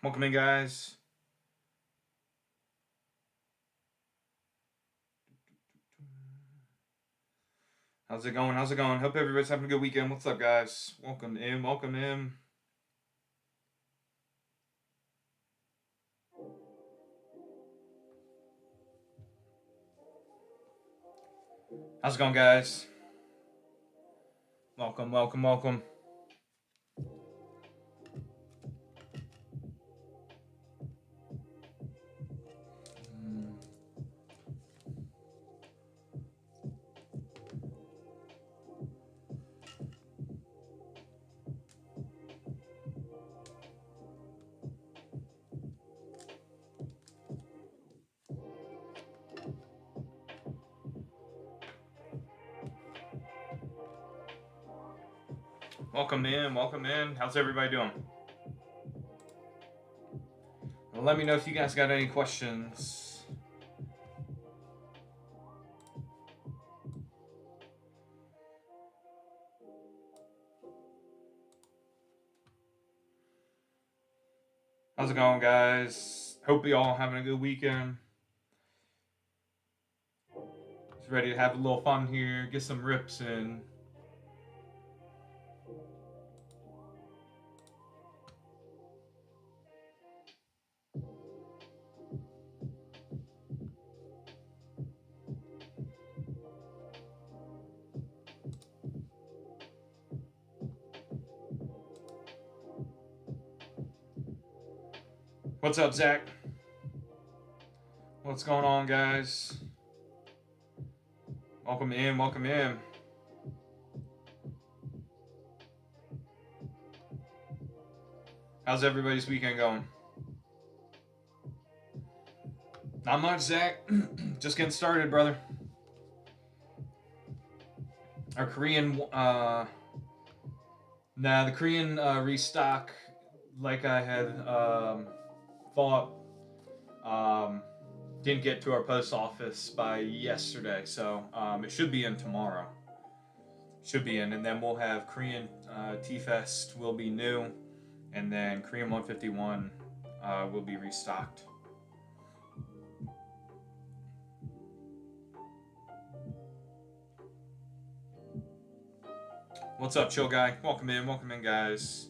Welcome in, guys. How's it going? How's it going? Hope everybody's having a good weekend. What's up, guys? Welcome in. Welcome in. How's it going, guys? Welcome, welcome, welcome. Welcome in. Welcome in. How's everybody doing? Well, let me know if you guys got any questions. How's it going, guys? Hope you all having a good weekend. Just ready to have a little fun here, get some rips in. What's up, Zach? What's going on, guys? Welcome in. Welcome in. How's everybody's weekend going? Not much, Zach. Just getting started, brother. Our Korean, the Korean restock, like I had thought, didn't get to our post office by yesterday, so it should be in tomorrow. Should be in, and then we'll have Korean T-Fest will be new, and then Korean 151 will be restocked. What's up, chill guy? Welcome in, guys.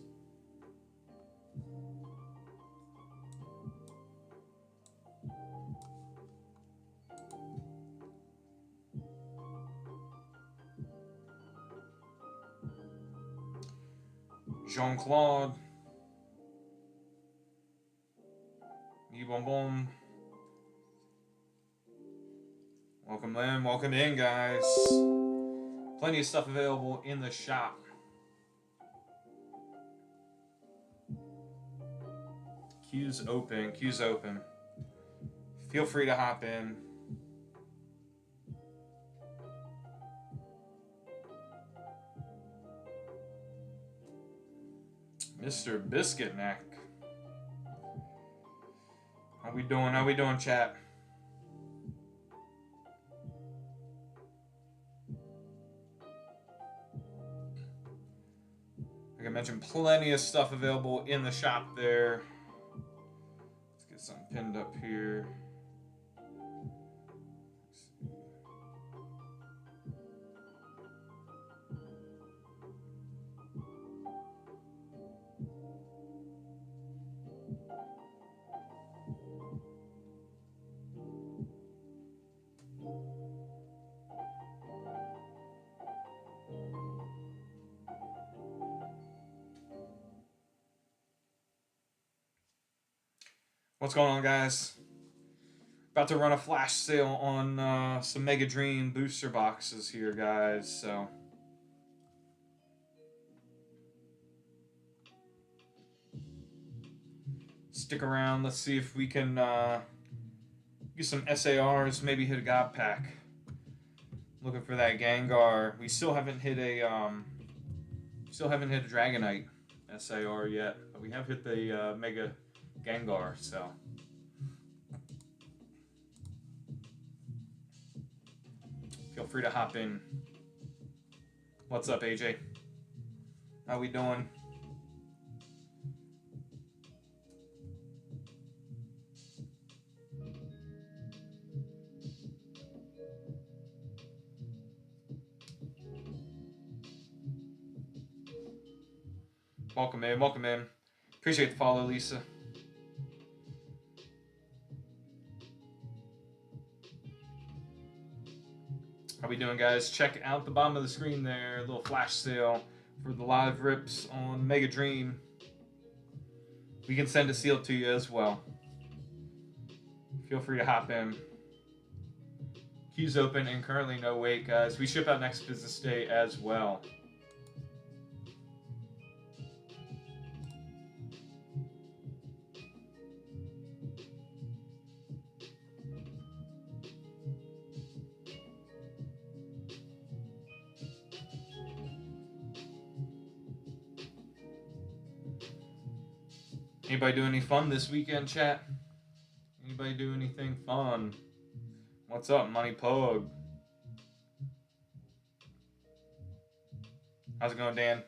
Jean-Claude. Boom. Welcome in, guys. Plenty of stuff available in the shop. Queue's open. Feel free to hop in. Mr. Biscuit Neck. How we doing, chat? Like I mentioned, plenty of stuff available in the shop there. Let's get something pinned up here. What's going on, guys? About to run a flash sale on some Mega Dream booster boxes here, guys. So stick around. Let's see if we can get some SARs. Maybe hit a God Pack. Looking for that Gengar. We still haven't hit a Dragonite SAR yet, but we have hit the Mega Gengar. So feel free to hop in. What's up, AJ? How we doing? Welcome in, welcome in. Appreciate the follow, Lisa. How we doing, guys? Check out the bottom of the screen there. A little flash sale for the live rips on Mega Dream. We can send a seal to you as well. Feel free to hop in. Queue's open and currently no wait, guys. We ship out next business day as well. Anybody do any fun this weekend, chat? Anybody do anything fun? What's up, Money Pug? How's it going, Dan?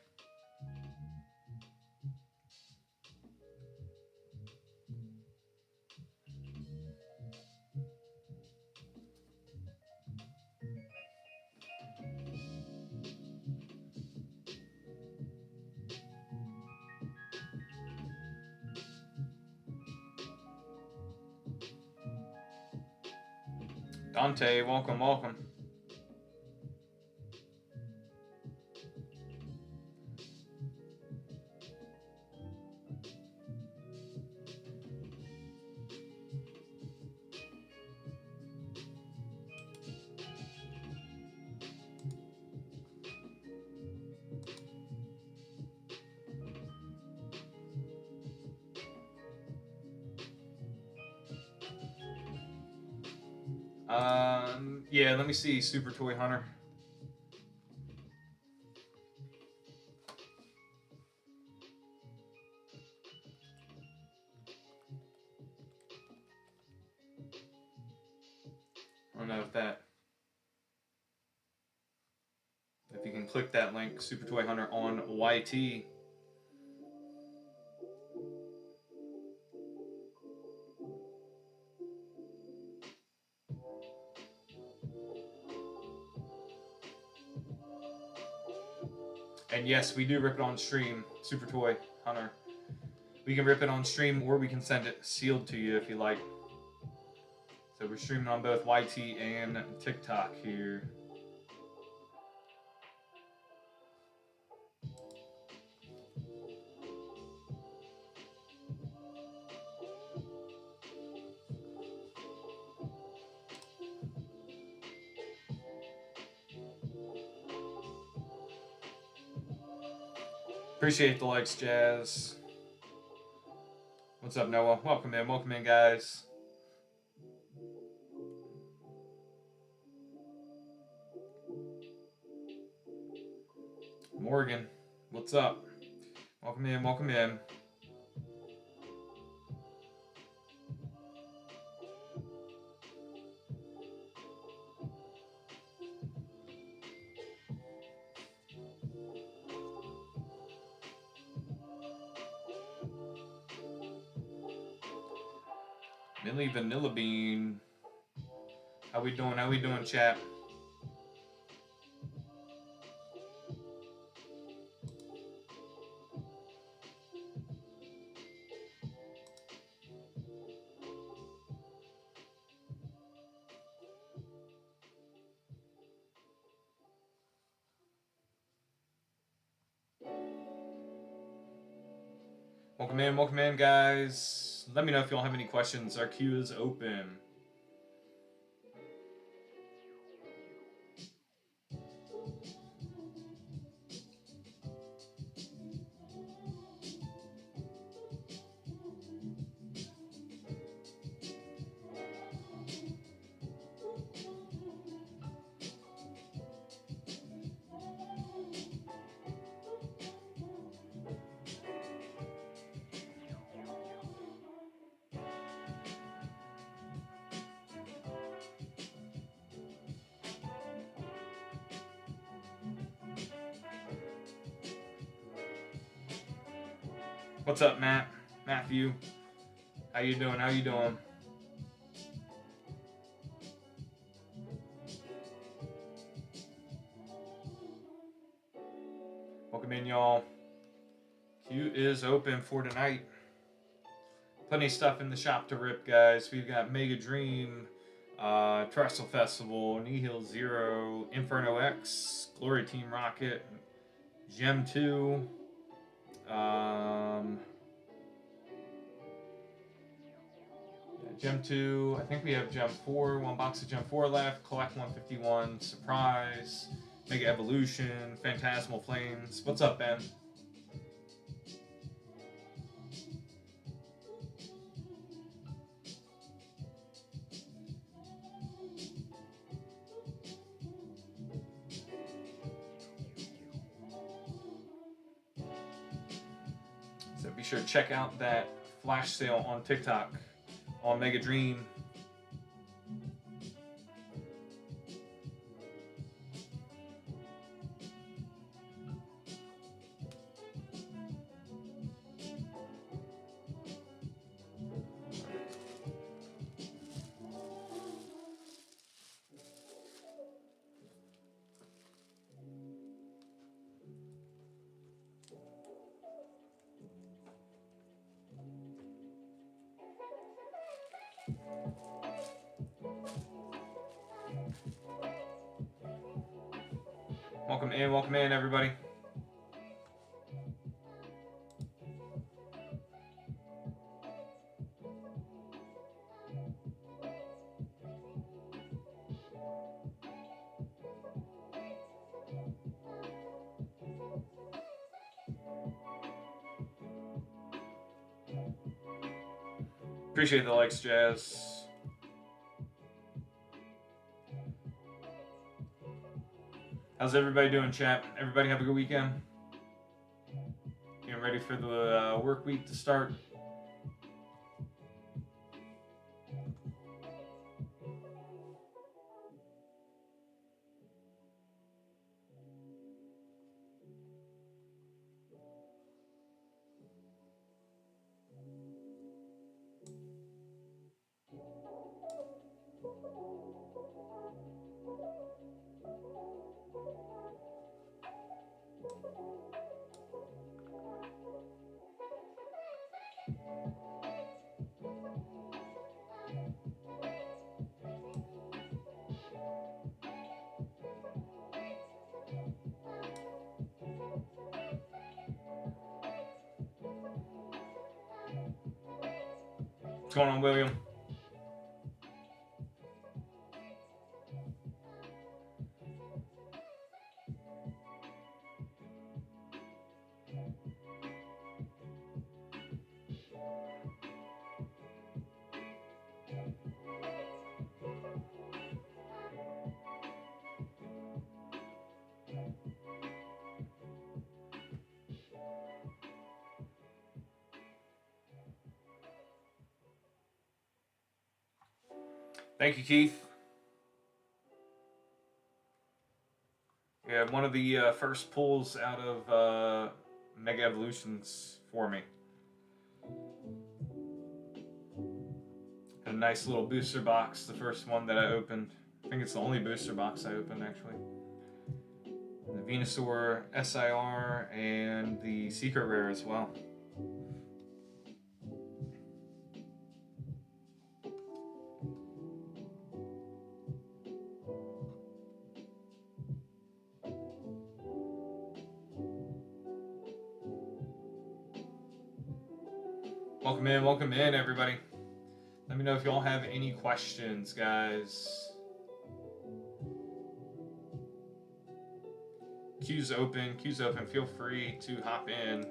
Dante, welcome, welcome. Yeah, let me see, Super Toy Hunter. I don't know if you can click that link, Super Toy Hunter on YT. And yes, we do rip it on stream, Super Toy Hunter. We can rip it on stream or we can send it sealed to you if you like. So we're streaming on both YT and TikTok here. Appreciate the likes, Jazz. What's up, Noah? Welcome in, guys. Morgan, what's up? Welcome in, welcome in. Millie Vanilla Bean. How we doing? How we doing, chat? Welcome in, guys. Let me know if y'all have any questions. Our queue is open. What's up, Matt? Matthew? How you doing? How you doing? Welcome in, y'all. Q is open for tonight. Plenty of stuff in the shop to rip, guys. We've got Mega Dream, Trestle Festival, Nihil Zero, Inferno X, Glory Team Rocket, Gem 2, Gem 2, I think we have Gem 4, one box of Gem 4 left, Collect 151, Surprise, Mega Evolution, Phantasmal Flames. What's up, Ben? So be sure to check out that flash sale on TikTok on Mega Dream. Welcome in, everybody. Appreciate the likes, Jazz. How's everybody doing, chat? Everybody have a good weekend? Getting ready for the work week to start. What's going on, William? Thank you, Keith. Yeah, one of the first pulls out of Mega Evolutions for me. Had a nice little booster box, the first one that I opened. I think it's the only booster box I opened, actually. The Venusaur SIR and the Secret Rare as well. Welcome in, everybody. Let me know if y'all have any questions, guys. Queue's open. Feel free to hop in.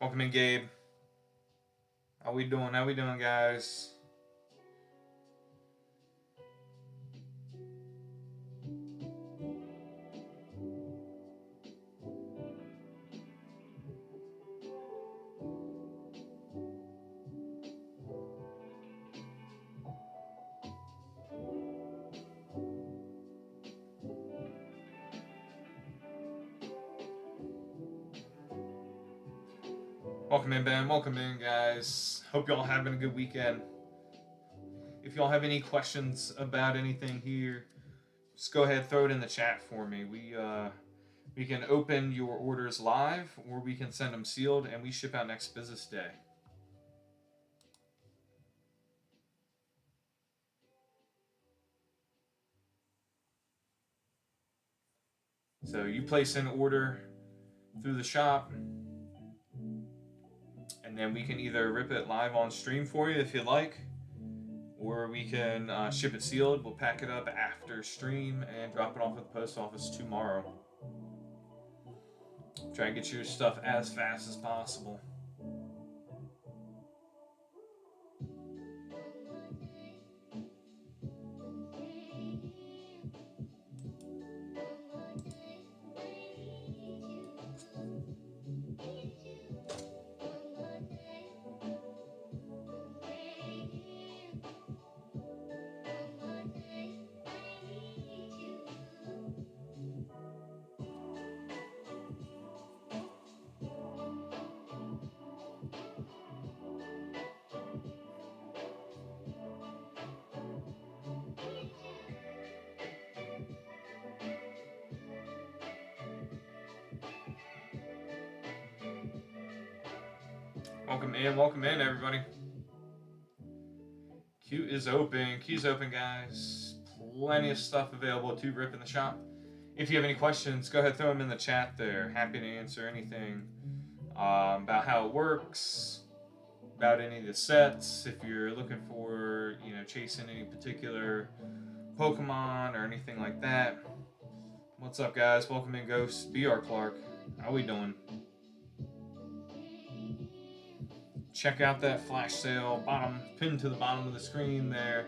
Welcome in, Gabe. How we doing, guys? Welcome in, Ben. Welcome in, guys. Hope y'all having a good weekend. If y'all have any questions about anything here, just go ahead, throw it in the chat for me. We can open your orders live, or we can send them sealed, and we ship out next business day. So you place an order through the shop, and then we can either rip it live on stream for you if you'd like, or we can ship it sealed. We'll pack it up after stream and drop it off at the post office tomorrow. Try and get your stuff as fast as possible. Welcome in, everybody. Queue is open. Queue's open, guys. Plenty of stuff available to rip in the shop. If you have any questions, go ahead, throw them in the chat there. Happy to answer anything about how it works, about any of the sets. If you're looking for, chasing any particular Pokemon or anything like that. What's up, guys? Welcome in, Ghost. BR Clark. How we doing? Check out that flash sale, pinned to the bottom of the screen there.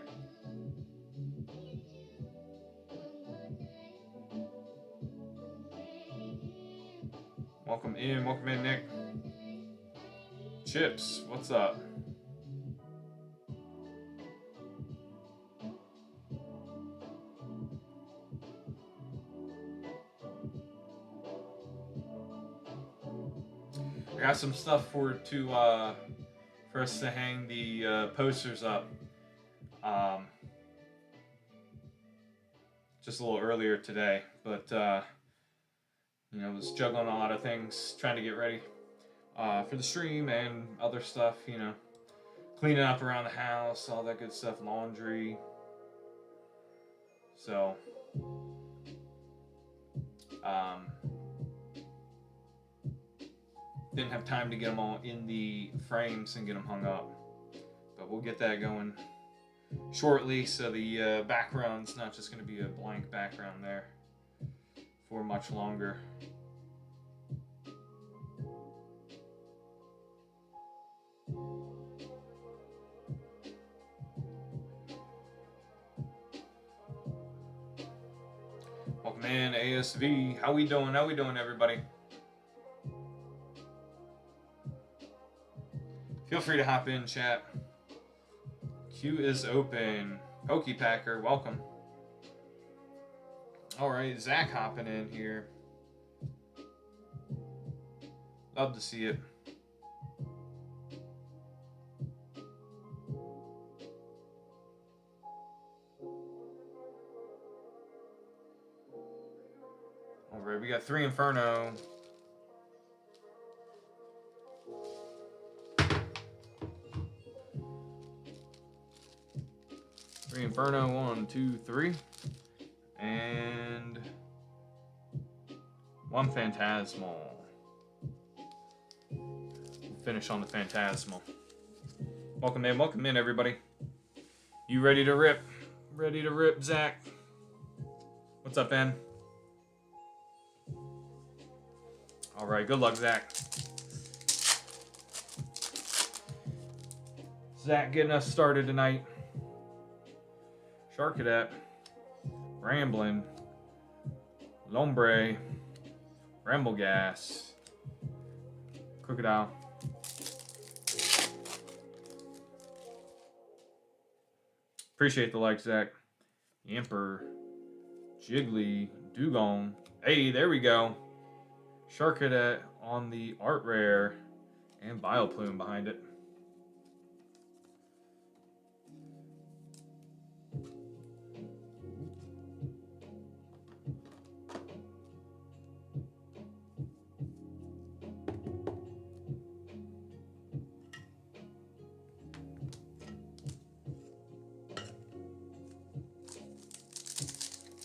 Welcome in, Nick. Chips, what's up? I got some stuff for us to hang the posters up. Just a little earlier today, but was juggling a lot of things, trying to get ready for the stream and other stuff. Cleaning up around the house, all that good stuff, laundry. So, didn't have time to get them all in the frames and get them hung up, but we'll get that going shortly, so the background's not just going to be a blank background there for much longer. Welcome in, ASV. How we doing, everybody? Feel free to hop in, chat. Queue is open. Pokepacker, welcome. Alright, Zach hopping in here. Love to see it. Alright, we got 3 Inferno. Inferno, 1, 2, 3, and 1 Phantasmal. Finish on the Phantasmal. Welcome in, everybody. You ready to rip? Ready to rip, Zach? What's up, Ben? All right, good luck, Zach. Zach getting us started tonight. Charcadet, Ramblin', Lombre, Ramblegas, Crocodile. Appreciate the like, Zach. Yamper, Jiggly, Dugong. Hey, there we go. Charcadet on the art rare And Bioplume behind it.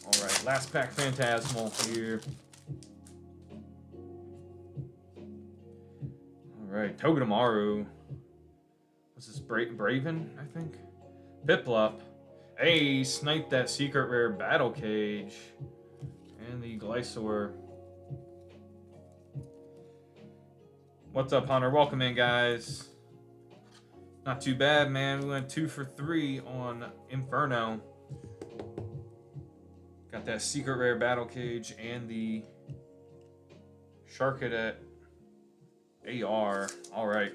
Alright, last pack Phantasmal here. Alright, Togedemaru. What's this? Braven, I think? Piplup. Hey, sniped that secret rare Battle Cage. And the Glysaur. What's up, Hunter? Welcome in, guys. Not too bad, man. We went 2 for 3 on Inferno. Got that secret rare Battle Cage and the Sharkadet AR. Alright.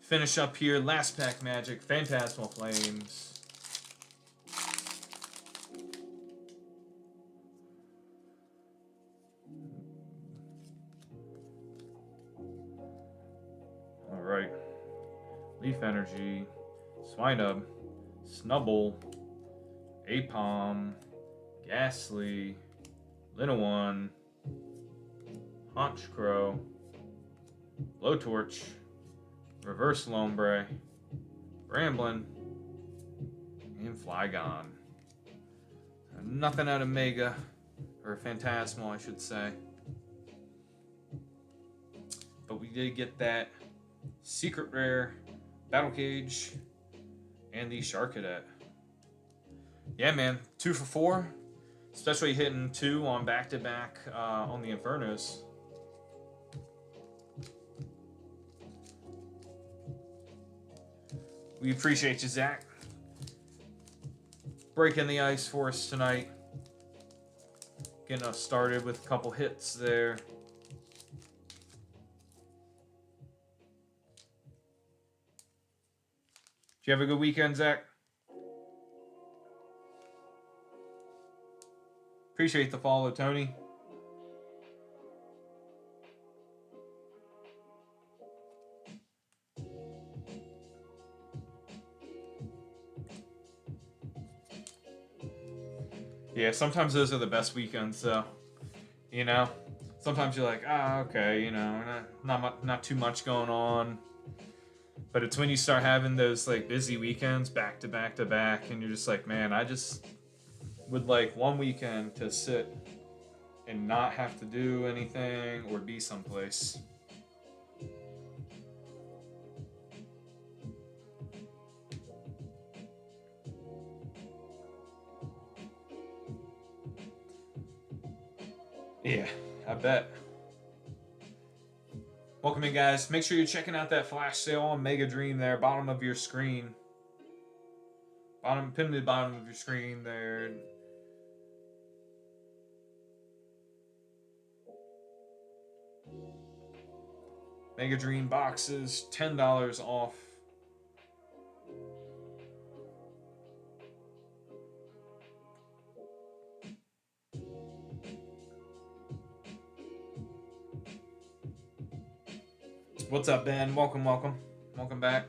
Finish up here. Last pack Magic. Phantasmal Flames. Alright. Leaf Energy. Swinub. Snubble. Apom. Ghastly. Linoone. Honchkrow. Blowtorch. Reverse Lombre. Bramblin. And Flygon. Nothing out of Mega. Or Phantasmal, I should say. But we did get that secret rare Battle Cage and the Sharkadet. Yeah, man. 2 for 4. Especially hitting 2 on back-to-back on the Infernos. We appreciate you, Zach. Breaking the ice for us tonight. Getting us started with a couple hits there. Did you have a good weekend, Zach? Appreciate the follow, Tony. Yeah, sometimes those are the best weekends, though. You know, sometimes you're like, okay, you know, not too much going on. But it's when you start having those like busy weekends back to back to back, and you're just like, man, I just would like one weekend to sit and not have to do anything or be someplace. Yeah, I bet. Welcome in, guys. Make sure you're checking out that flash sale on Mega Dream there, bottom of your screen. Pinned to the bottom of your screen there. Mega Dream boxes, $10 off. What's up, Ben? Welcome. Welcome back.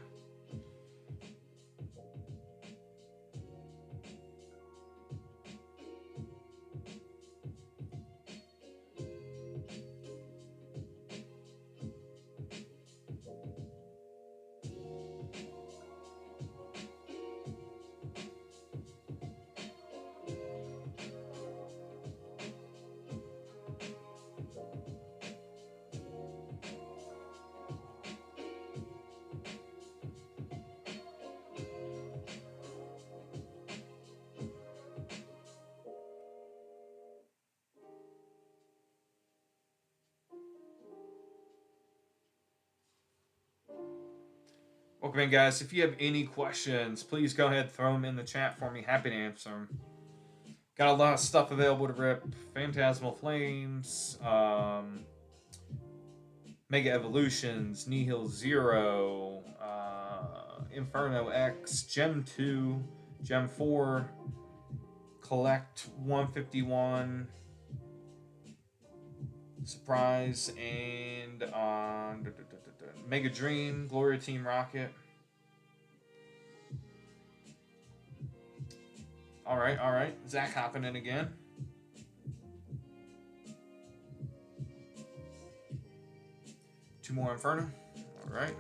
Welcome in, guys. If you have any questions, please go ahead and throw them in the chat for me. Happy to answer them. Got a lot of stuff available to rip. Phantasmal Flames, Mega Evolutions, Nihil Zero, Inferno X, Gem 2, Gem 4, Collect 151, Surprise, and Mega Dream, Gloria Team Rocket. All right. Zach hopping in again. Two more Inferno. All right.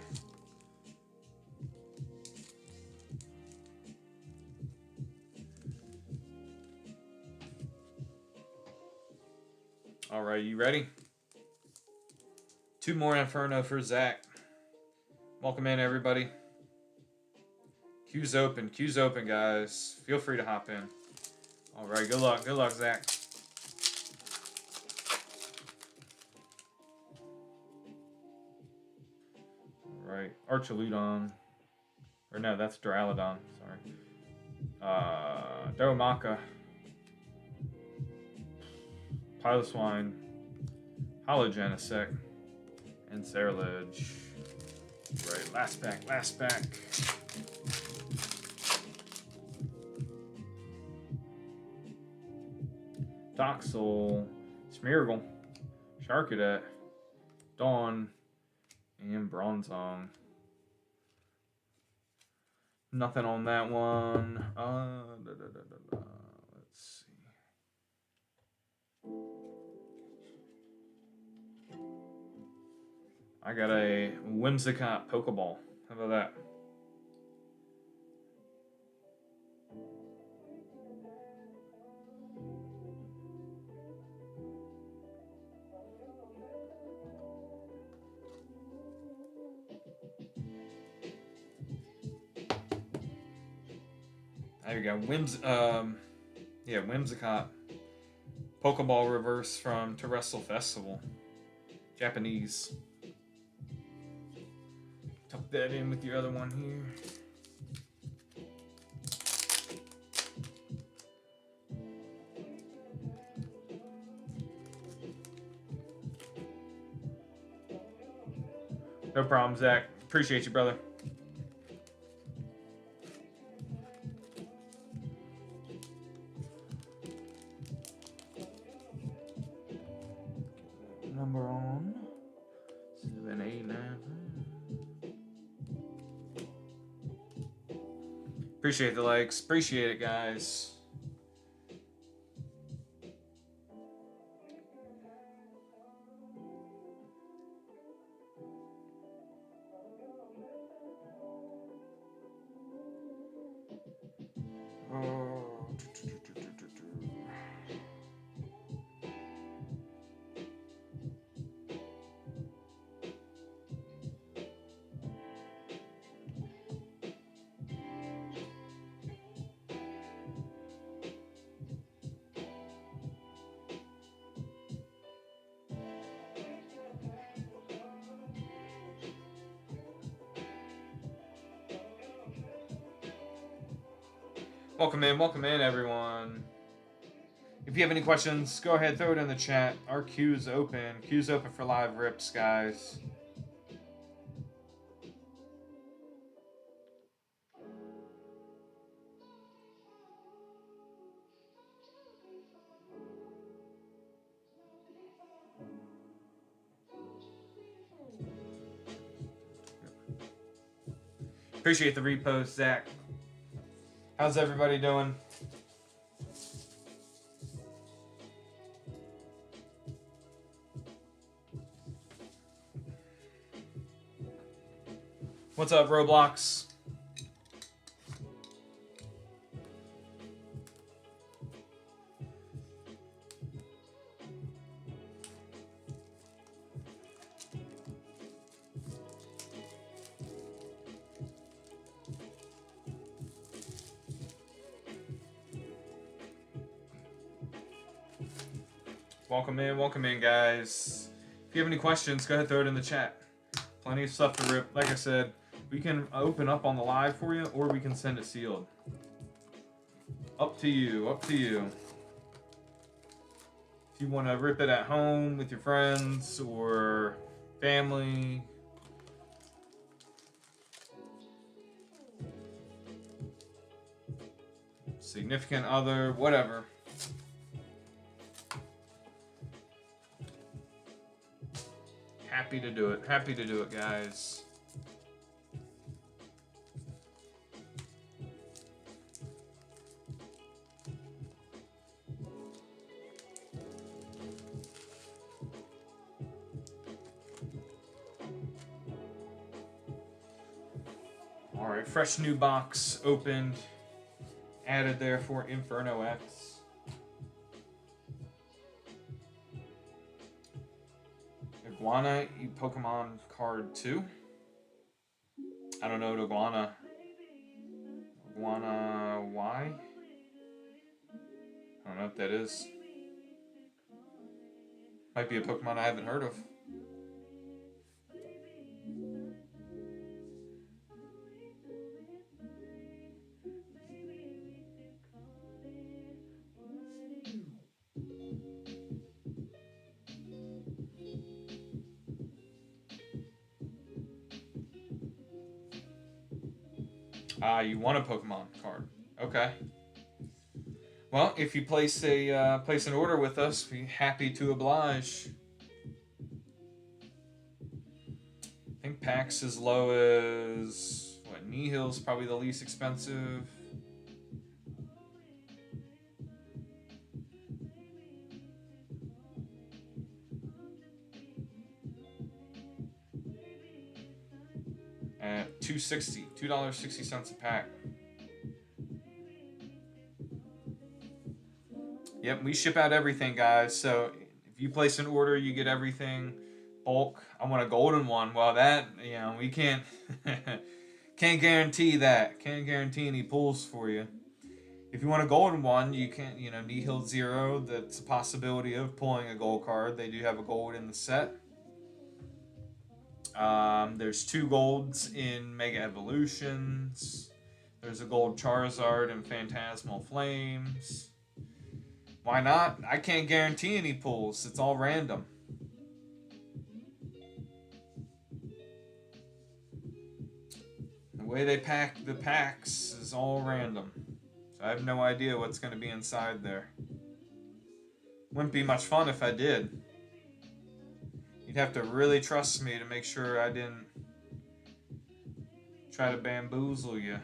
All right, you ready? Two more Inferno for Zach. Welcome in, everybody. Queue's open, guys. Feel free to hop in. All right, good luck, Zach. All right, Archaludon. Or no, that's Duraludon, sorry. Darumaka. Piloswine. Hologenesect. And Ceruledge. Right, last pack. Toxel, Smeargle, Sharkadet, Dawn, and Bronzong. Nothing on that one. Let's see. I got a Whimsicott Pokeball. How about that? There you go. Whimsicott. Pokeball reverse from Terrestrial Festival. Japanese. Tuck that in with your other one here. No problem, Zach. Appreciate you, brother. Number on 7, 8, 9. Appreciate the likes. Appreciate it, guys. Welcome in, everyone. If you have any questions, go ahead, throw it in the chat. Our queue's open. Queue's open for live rips, guys. Appreciate the repost, Zach. How's everybody doing? What's up, Roblox? Welcome in, guys. If you have any questions, go ahead and throw it in the chat. Plenty of stuff to rip. Like I said, we can open up on the live for you, or we can send it sealed. Up to you. If you want to rip it at home with your friends or family. Significant other, whatever. Happy to do it. Happy to do it, guys. All right, fresh new box opened, added there for Inferno X. Iguana Pokemon card 2. I don't know what Iguana Y? I don't know what that is. Might be a Pokemon I haven't heard of. You want a Pokemon card. Okay. Well, if you place an order with us, be happy to oblige. I think packs as low as Nihil's probably the least expensive. At $2.60 a pack. Yep, we ship out everything, guys. So if you place an order, you get everything bulk. I want a golden one. Well, that we can't can't guarantee that. Can't guarantee any pulls for you. If you want a golden one, you can Nihil Zero. That's a possibility of pulling a gold card. They do have a gold in the set. There's 2 golds in Mega Evolutions. There's a gold Charizard and Phantasmal Flames. Why not? I can't guarantee any pulls. It's all random. The way they pack the packs is all random. So I have no idea what's going to be inside there. Wouldn't be much fun if I did. You'd have to really trust me to make sure I didn't try to bamboozle you.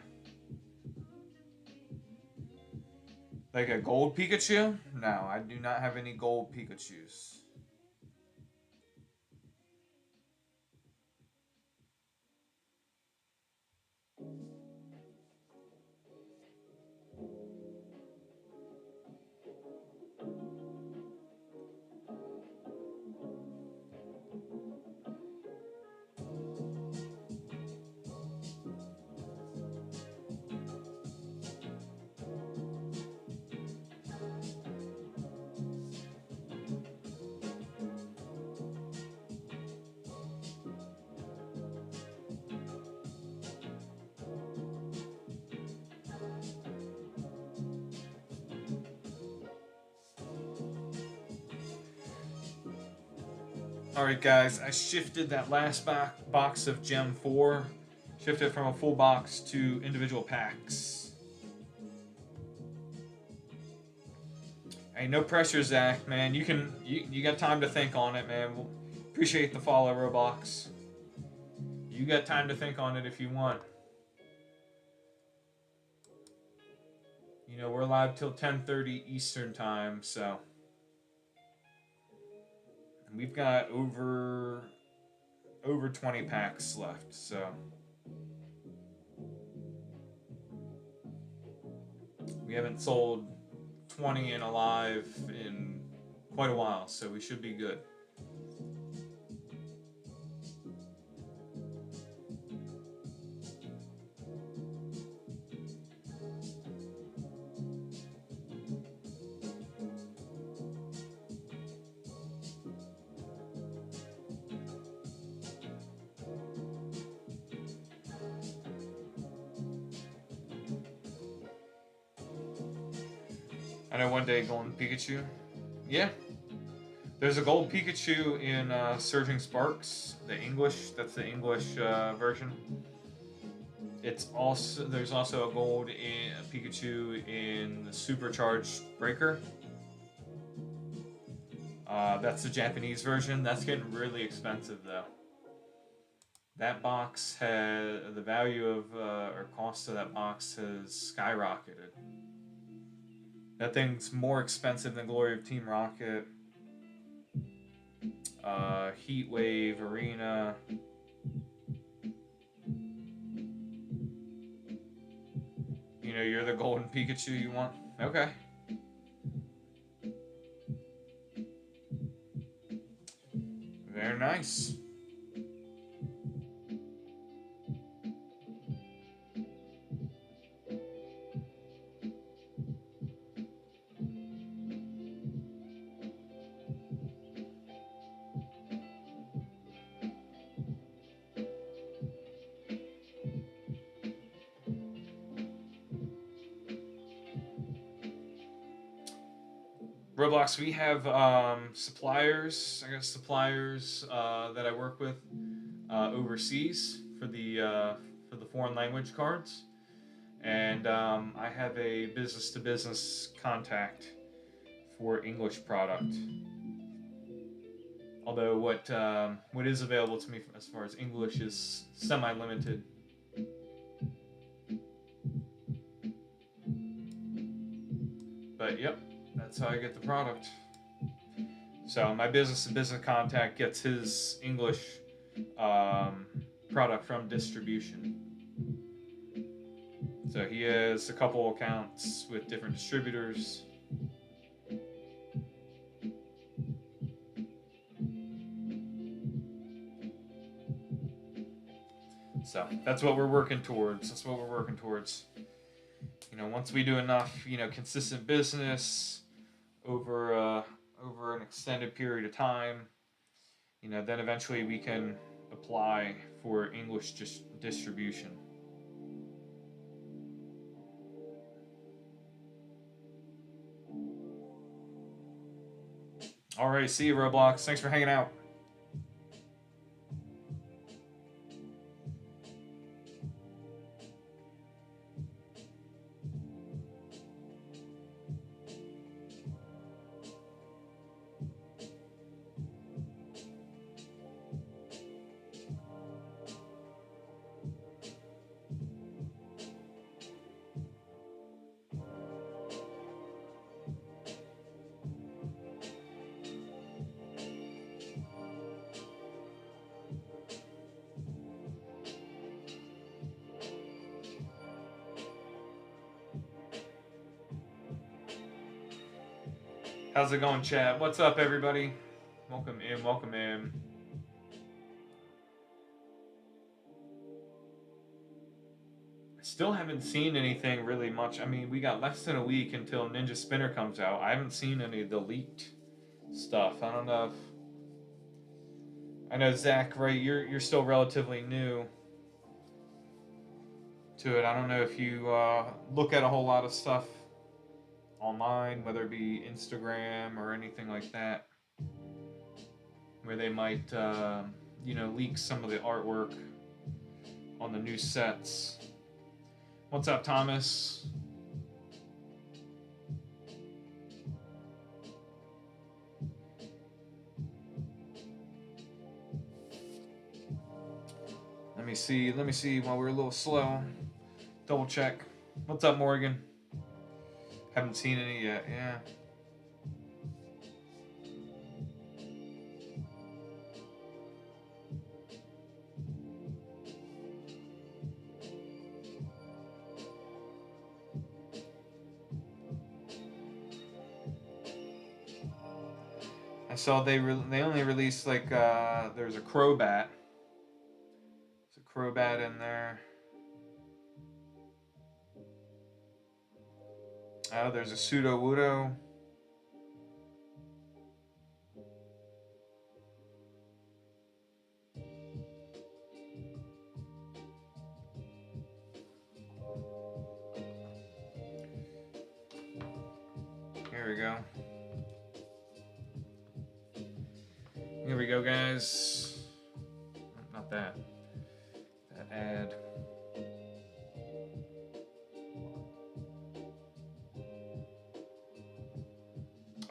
Like a gold Pikachu? No, I do not have any gold Pikachus. Alright guys, I shifted that last box of Gem 4. Shifted from a full box to individual packs. Hey, no pressure, Zach, man. You got time to think on it, man. We'll appreciate the follow, Roblox. You got time to think on it if you want. We're live till 10:30 Eastern time, so we've got over 20 packs left, so we haven't sold 20 in Alive in quite a while, so we should be good. I know one day Golden Pikachu. Yeah. There's a gold Pikachu in Surging Sparks, the English. That's the English version. There's also a gold Pikachu in the Supercharged Breaker. That's the Japanese version. That's getting really expensive though. that box had the value of or cost of that box has skyrocketed. That thing's more expensive than Glory of Team Rocket, Heat Wave, Arena. You know, you're the golden Pikachu you want? Okay. Very nice. Roblox, we have suppliers. I got suppliers that I work with overseas for the foreign language cards, and I have a business to business contact for English product. Although what is available to me as far as English is semi limited. But yep, that's how I get the product. So my business to business contact gets his English product from distribution. So he has a couple accounts with different distributors. So that's what we're working towards. You know, once we do enough, you know, consistent business over an extended period of time, you know, then eventually we can apply for English distribution. Alright, see you, Roblox. Thanks for hanging out. How's it going, chat? What's up, everybody? Welcome in, welcome in. Still haven't seen anything really much. I mean, we got less than a week until Ninja Spinner comes out. I haven't seen any of the leaked stuff. I don't know if... I know, Zach, right? You're still relatively new to it. I don't know if you look at a whole lot of stuff online, whether it be Instagram or anything like that, where they might, you know, leak some of the artwork on the new sets. What's up, Thomas? Let me see while we're a little slow. Double check. What's up, Morgan? Haven't seen any yet, yeah. I saw they only released like there's a Crobat. There's a Crobat in there. Oh, there's a Sudowoodo. Here we go. Here we go, guys. Not that. That ad.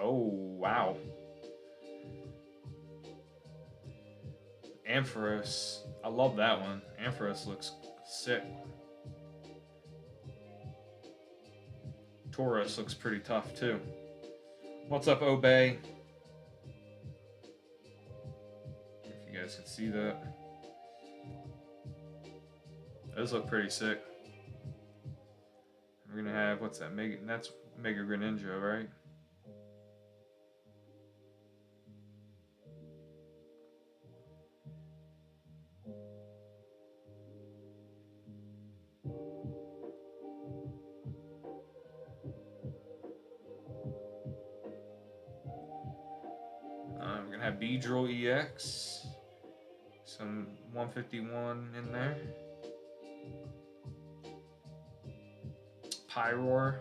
Oh, wow. Ampharos. I love that one. Ampharos looks sick. Tauros looks pretty tough too. What's up, Obey? If you guys can see that. Those look pretty sick. We're gonna have, what's that? That's Mega Greninja, right? We're gonna have Beedrill EX. Some 151 in there. Pyroar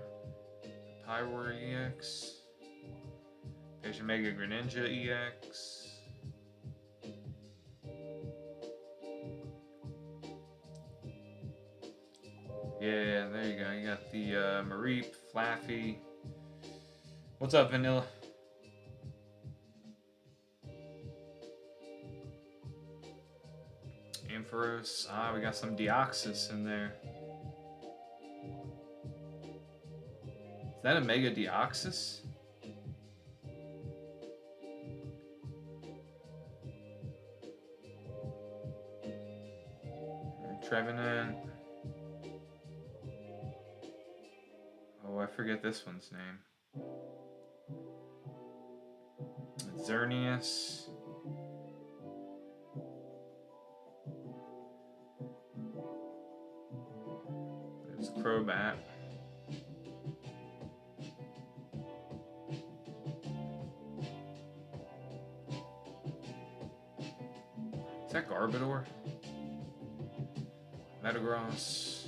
EX. There's your Mega Greninja EX. Yeah, there you go. You got the Mareep, Flaffy. What's up, Vanilla? Ampharos. We got some Deoxys in there. Is that a Mega Deoxys? Trevenant. Oh, I forget this one's name. Xerneas. There's Crobat. Is that Garbodor? Metagross.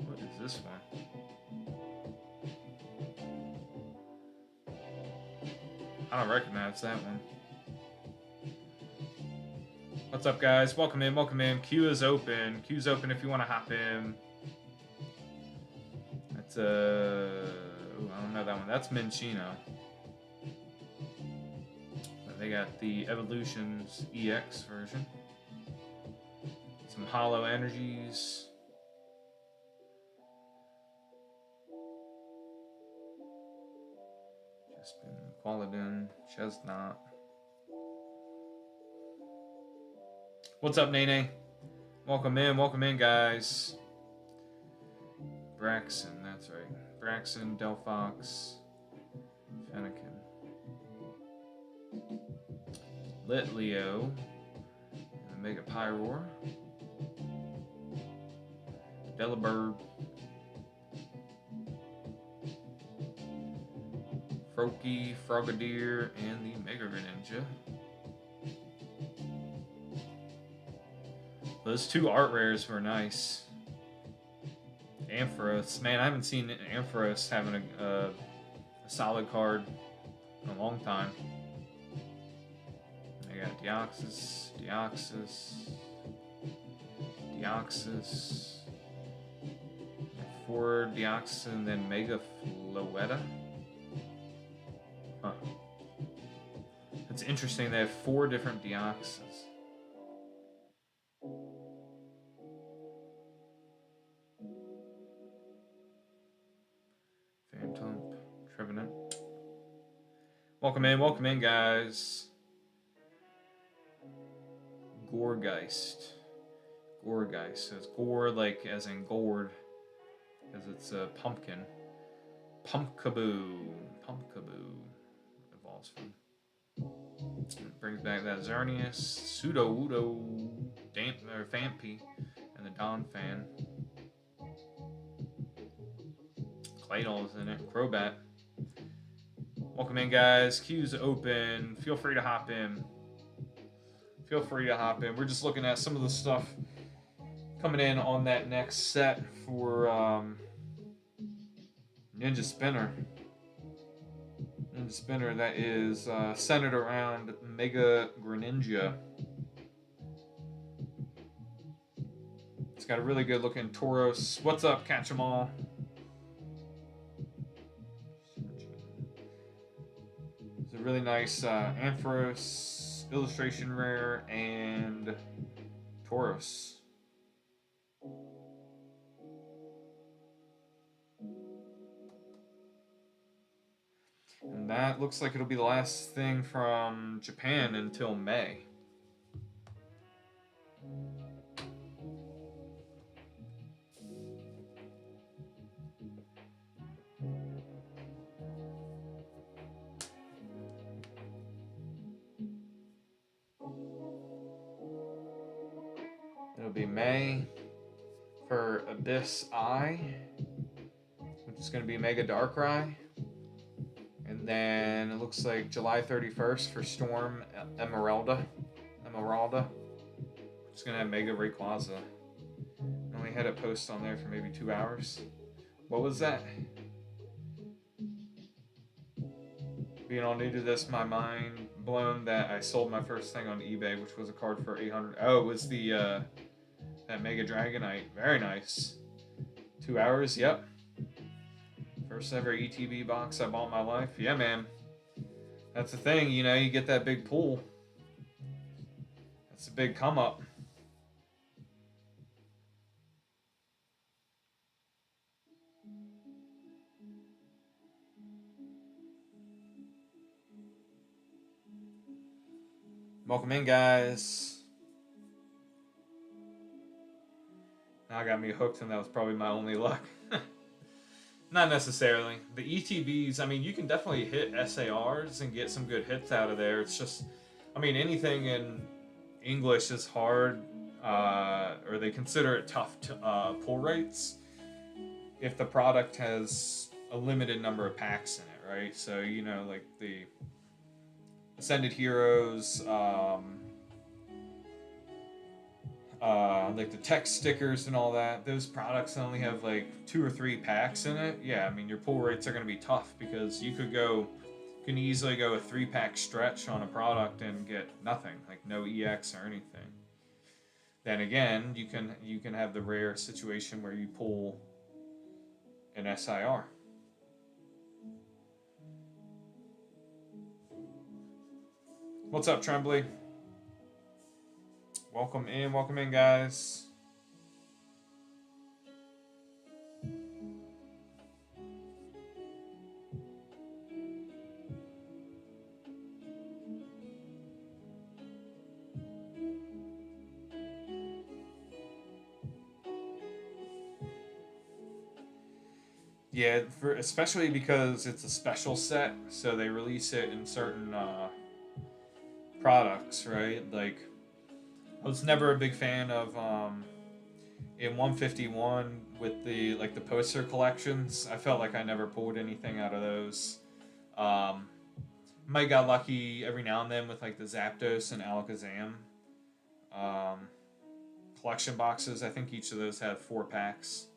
What is this one? I don't recognize that one. What's up, guys? Welcome in, welcome in. Queue is open. Queue's open if you want to hop in. That's I don't know that one. That's Minchino. They got the Evolutions EX version. Some Hollow Energies. Chespin, Qualadin, Chestnut. What's up, Nene? Welcome in, guys. Braxton, that's right. Braxton, Delphox, Fennekin. Litleo, Mega Pyroar, Delibird, Froakie, Frogadier, and the Mega Greninja. Those two art rares were nice. Ampharos, man, I haven't seen Ampharos having a solid card in a long time. I got Deoxys, 4 Deoxys, and then Mega Floetta. Huh. It's interesting, they have 4 different Deoxys. Phantom, Trevenant. Welcome in, guys. Gourgeist. So it's gore like as in gourd, because it's a pumpkin. Pumpkaboo evolves from. It brings back that Xerneas, Sudowoodo, Fampi, and the Donphan. Claydol's in it. Crobat. Welcome in, guys. Queue's open. Feel free to hop in. We're just looking at some of the stuff coming in on that next set for Ninja Spinner. That is centered around Mega Greninja. It's got a really good looking Tauros. What's up, Catch 'em all? It's a really nice Ampharos, Illustration Rare, and Tauros. And that looks like it'll be the last thing from Japan until May. It'll be May for Abyss Eye, which is going to be Mega Darkrai. And then it looks like July 31st for Storm Emeralda, which is going to have Mega Rayquaza. I only had it post on there for maybe 2 hours. What was that? Being all new to this, my mind blown that I sold my first thing on eBay, which was a card for 800. Oh, it was the that Mega Dragonite. Very nice. 2 hours. Yep. First ever ETB box I bought in my life. Yeah, man. That's the thing. You know, you get that big pull. That's a big come up. Welcome in, guys. Now got me hooked, and that was probably my only luck. Not necessarily. The ETBs, I mean, you can definitely hit SARs and get some good hits out of there. It's just, I mean, anything in English is hard, or they consider it tough to pull rates if the product has a limited number of packs in it, right? So, you know, like the Ascended Heroes, like the text stickers and all that, those products only have like 2 or 3 packs in it. Yeah, I mean, your pull rates are going to be tough because you can easily go a 3-pack stretch on a product and get nothing, like no EX or anything. Then again, you can have the rare situation where you pull an SIR. What's up, Trembly? Welcome in, guys. Yeah, especially because it's a special set, so they release it in certain products, right? Like, I was never a big fan of in 151 with the poster collections. I felt like I never pulled anything out of those. Might got lucky every now and then with like the Zapdos and Alakazam collection boxes. I think each of those had 4 packs.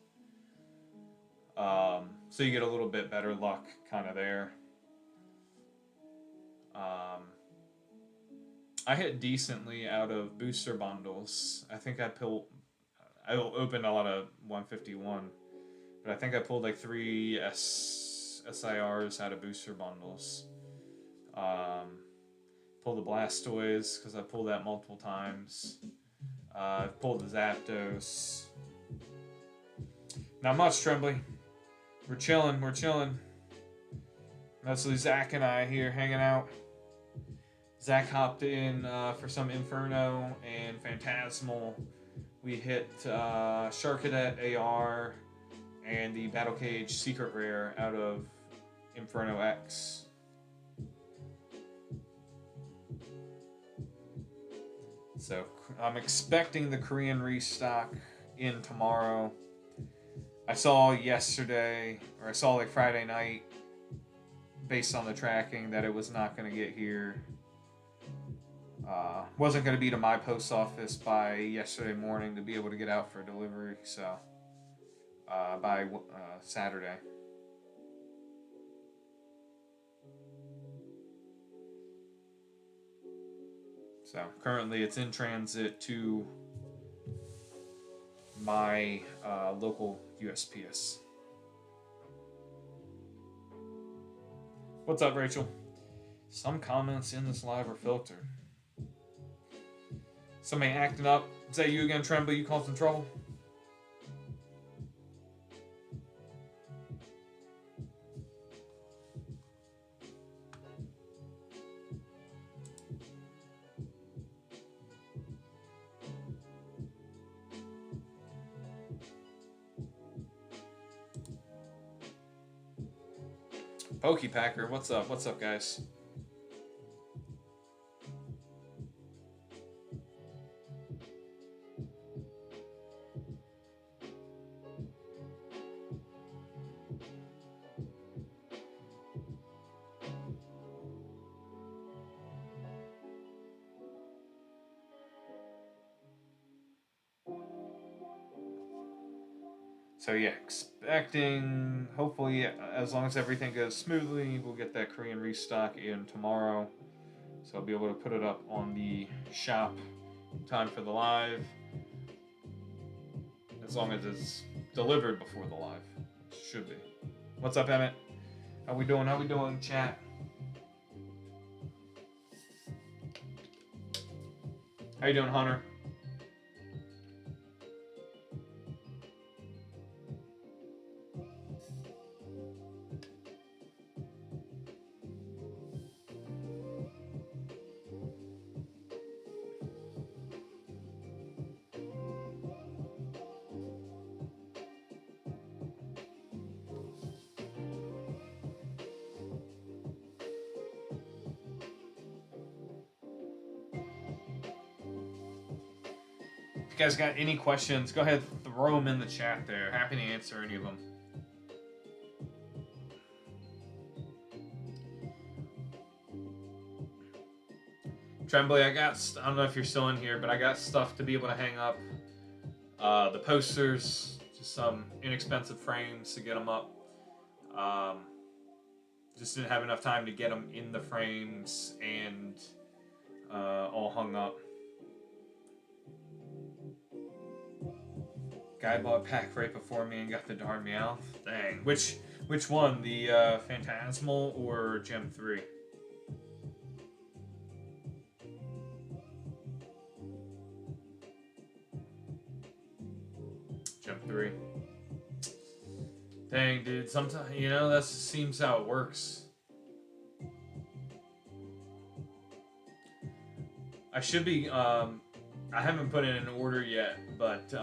So you get a little bit better luck kind of there. I hit decently out of booster bundles. I think I opened a lot of 151, but I think I pulled like 3 SIRs out of booster bundles. Pulled the Blastoise because I pulled that multiple times. I've pulled the Zapdos. Not much, Trembly. We're chilling. Mostly Zach and I here hanging out. Zach hopped in for some Inferno and Phantasmal. We hit Sharkadet AR and the Battle Cage Secret Rare out of Inferno X. So I'm expecting the Korean restock in tomorrow. I saw like Friday night, based on the tracking, that it was not going to get here. Wasn't going to be to my post office by yesterday morning to be able to get out for delivery, so by Saturday. So currently it's in transit to my local USPS. What's up, Rachel? Some comments in this live are filtered. Somebody acting up. Is that you again, Tremble? You causing trouble? Pokepacker, what's up? What's up, guys? So yeah, expecting, hopefully, as long as everything goes smoothly, we'll get that Korean restock in tomorrow. So I'll be able to put it up on the shop in time for the live. As long as it's delivered before the live. Should be. What's up, Emmett? How we doing? How we doing, chat? How you doing, Hunter? If you guys got any questions, go ahead, throw them in the chat there. Happy to answer any of them. Tremblay, I don't know if you're still in here, but I got stuff to be able to hang up. The posters, just some inexpensive frames to get them up. Just didn't have enough time to get them in the frames and all hung up. Guy bought a pack right before me and got the darn Meowth. Dang. Which one? The Phantasmal or Gem 3? Gem 3. Dang, dude. Sometimes, that seems how it works. I should be, I haven't put in an order yet, but,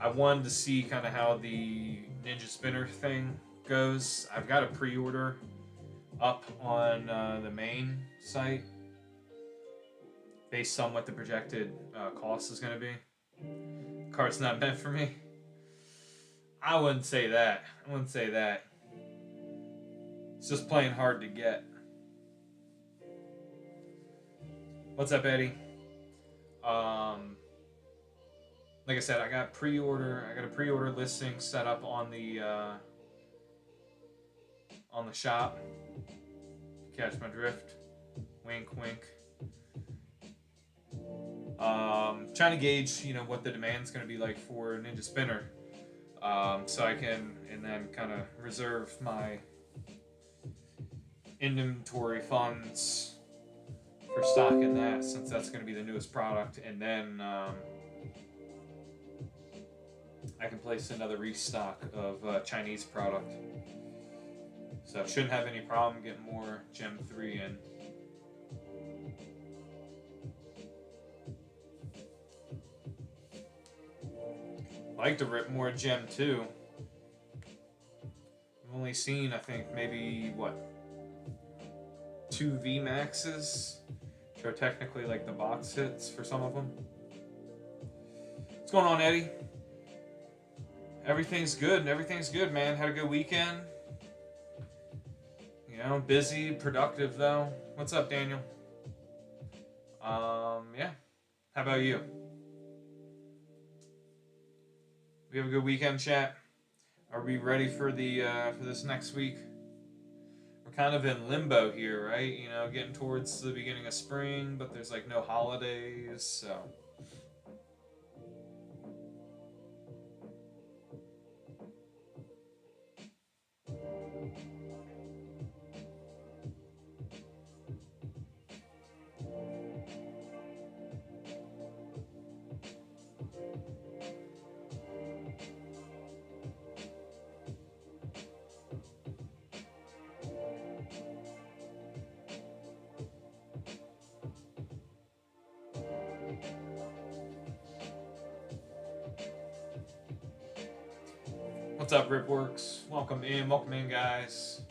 I wanted to see kind of how the Ninja Spinner thing goes. I've got a pre-order up on the main site based on what the projected cost is going to be. Card's not meant for me. I wouldn't say that. It's just plain hard to get. What's up, Eddie? Like I said, I got a pre-order listing set up on the shop. Catch my drift? Wink, wink. Trying to gauge, what the demand's going to be like for Ninja Spinner, so I can, and then kind of reserve my inventory funds for stocking that, since that's going to be the newest product, and then I can place another restock of Chinese product. So I shouldn't have any problem getting more Gem 3 in. I'd like to rip more Gem 2. I've only seen, I think, maybe, 2 VMAXs, which are technically like the box hits for some of them. What's going on, Eddie? Everything's good, man. Had a good weekend. Busy, productive, though. What's up, Daniel? Yeah. How about you? We have a good weekend, chat. Are we ready for for this next week? We're kind of in limbo here, right? Getting towards the beginning of spring, but there's no holidays, so. What's up, Ripworks? Welcome in, guys.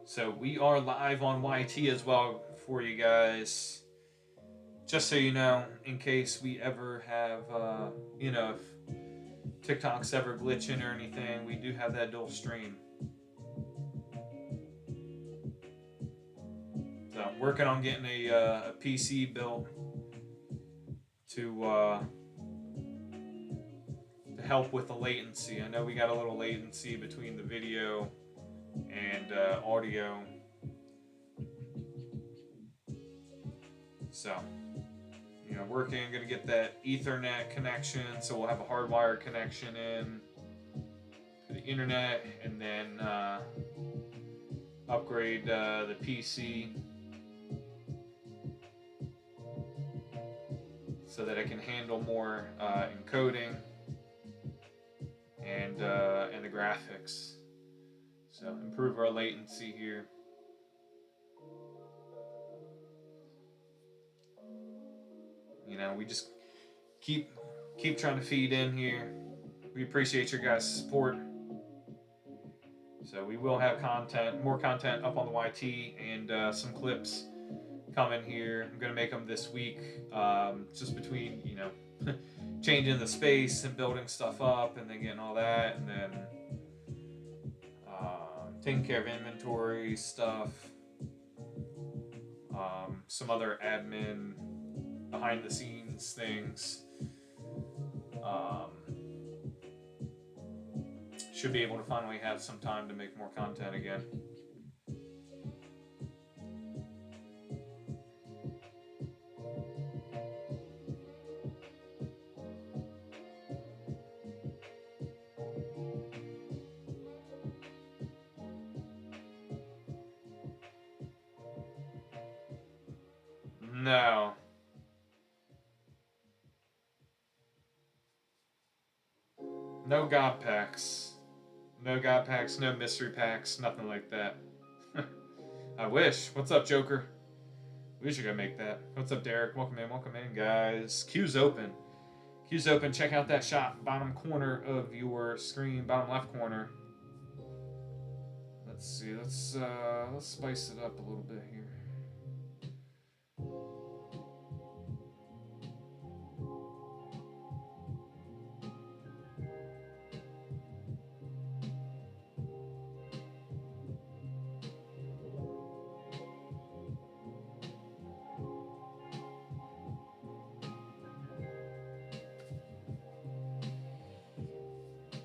So we are live on YT as well for you guys. Just so you know, in case we ever have, if TikTok's ever glitching or anything, we do have that dual stream. So I'm working on getting a PC built to help with the latency. I know we got a little latency between the video and audio. So, working, gonna get that Ethernet connection, so we'll have a hardwired connection in to the internet, and then upgrade the PC so that it can handle more encoding and the graphics. So improve our latency here. We just keep trying to feed in here. We appreciate your guys' support. So we will have more content up on the YT, and some clips coming here. I'm gonna make them this week, just between changing the space and building stuff up, and then getting all that, and then taking care of inventory stuff, some other admin behind the scenes things. Should be able to finally have some time to make more content again. No. No God packs. No God packs, no mystery packs, nothing like that. I wish. What's up, Joker? We should go make that. What's up, Derek? Welcome in, guys. Queue's open. Queue's open. Check out that shop, bottom corner of your screen, bottom left corner. Let's see. Let's spice it up a little bit here.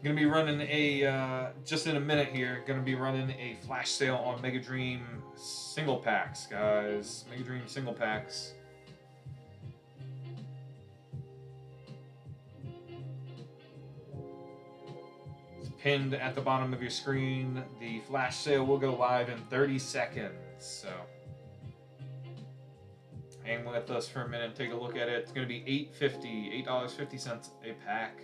Gonna be running a just in a minute here. Gonna be running a flash sale on Mega Dream single packs, guys. Mega Dream single packs. It's pinned at the bottom of your screen. The flash sale will go live in 30 seconds. So hang with us for a minute. Take a look at it. It's gonna be $8.50 a pack.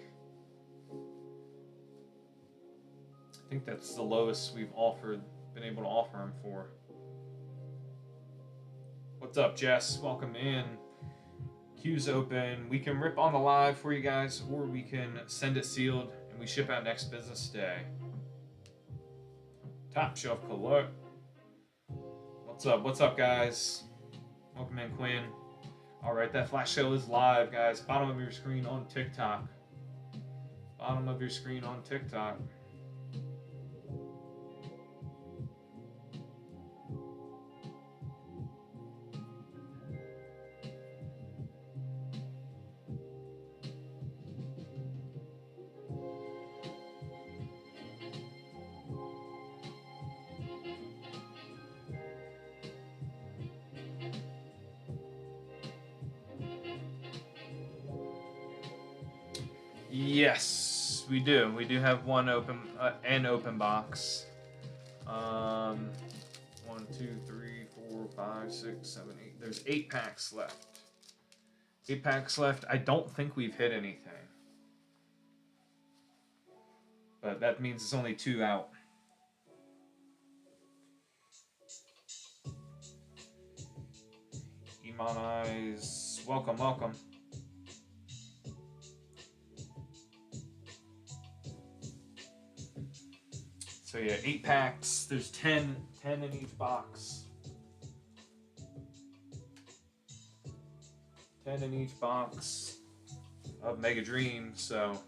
I think that's the lowest we've been able to offer them for. What's up, Jess? Welcome in. Queue's open. We can rip on the live for you guys, or we can send it sealed and we ship out next business day. Top Shelf Color. What's up? What's up, guys? Welcome in, Quinn. All right, that flash sale is live, guys. Bottom of your screen on TikTok. Bottom of your screen on TikTok. Yes, we do. We do have an open box. 1, 2, 3, 4, 5, 6, 7, 8. There's 8 packs left. 8 packs left. I don't think we've hit anything. But that means it's only 2 out. Iman Eyes, welcome, welcome. So yeah, 8 packs. There's 10 in each box. 10 in each box of Mega Dreams, so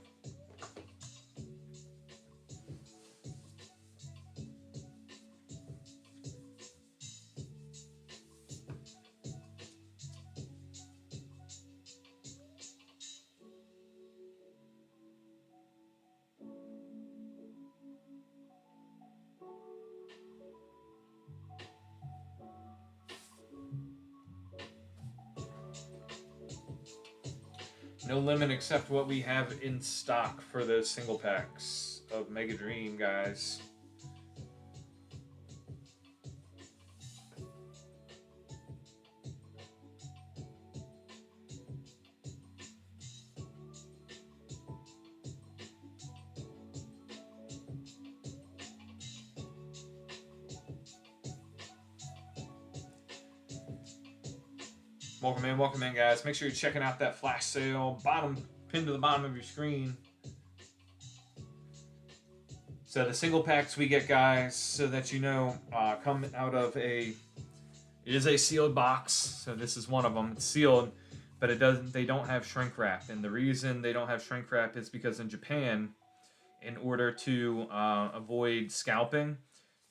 no limit except what we have in stock for those single packs of Mega Dream, guys. Welcome in, guys. Make sure you're checking out that flash sale. Bottom, pinned to the bottom of your screen. So the single packs we get, guys, so that you know, come out of it is a sealed box. So this is one of them. It's sealed, but they don't have shrink wrap. And the reason they don't have shrink wrap is because in Japan, in order to avoid scalping,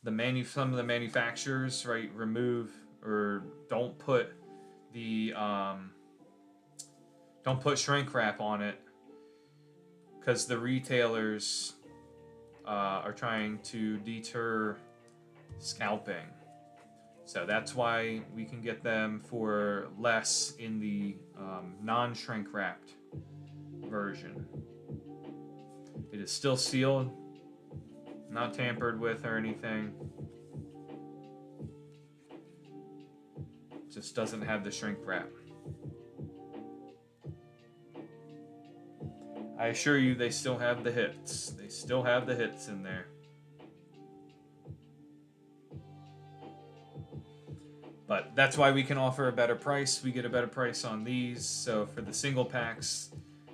some of the manufacturers, right, remove or don't put shrink wrap on it because the retailers are trying to deter scalping. So that's why we can get them for less in the non-shrink wrapped version. It is still sealed, not tampered with or anything. Just doesn't have the shrink wrap. I assure you they still have the hits. They still have the hits in there. But that's why we can offer a better price. We get a better price on these. So for the single packs,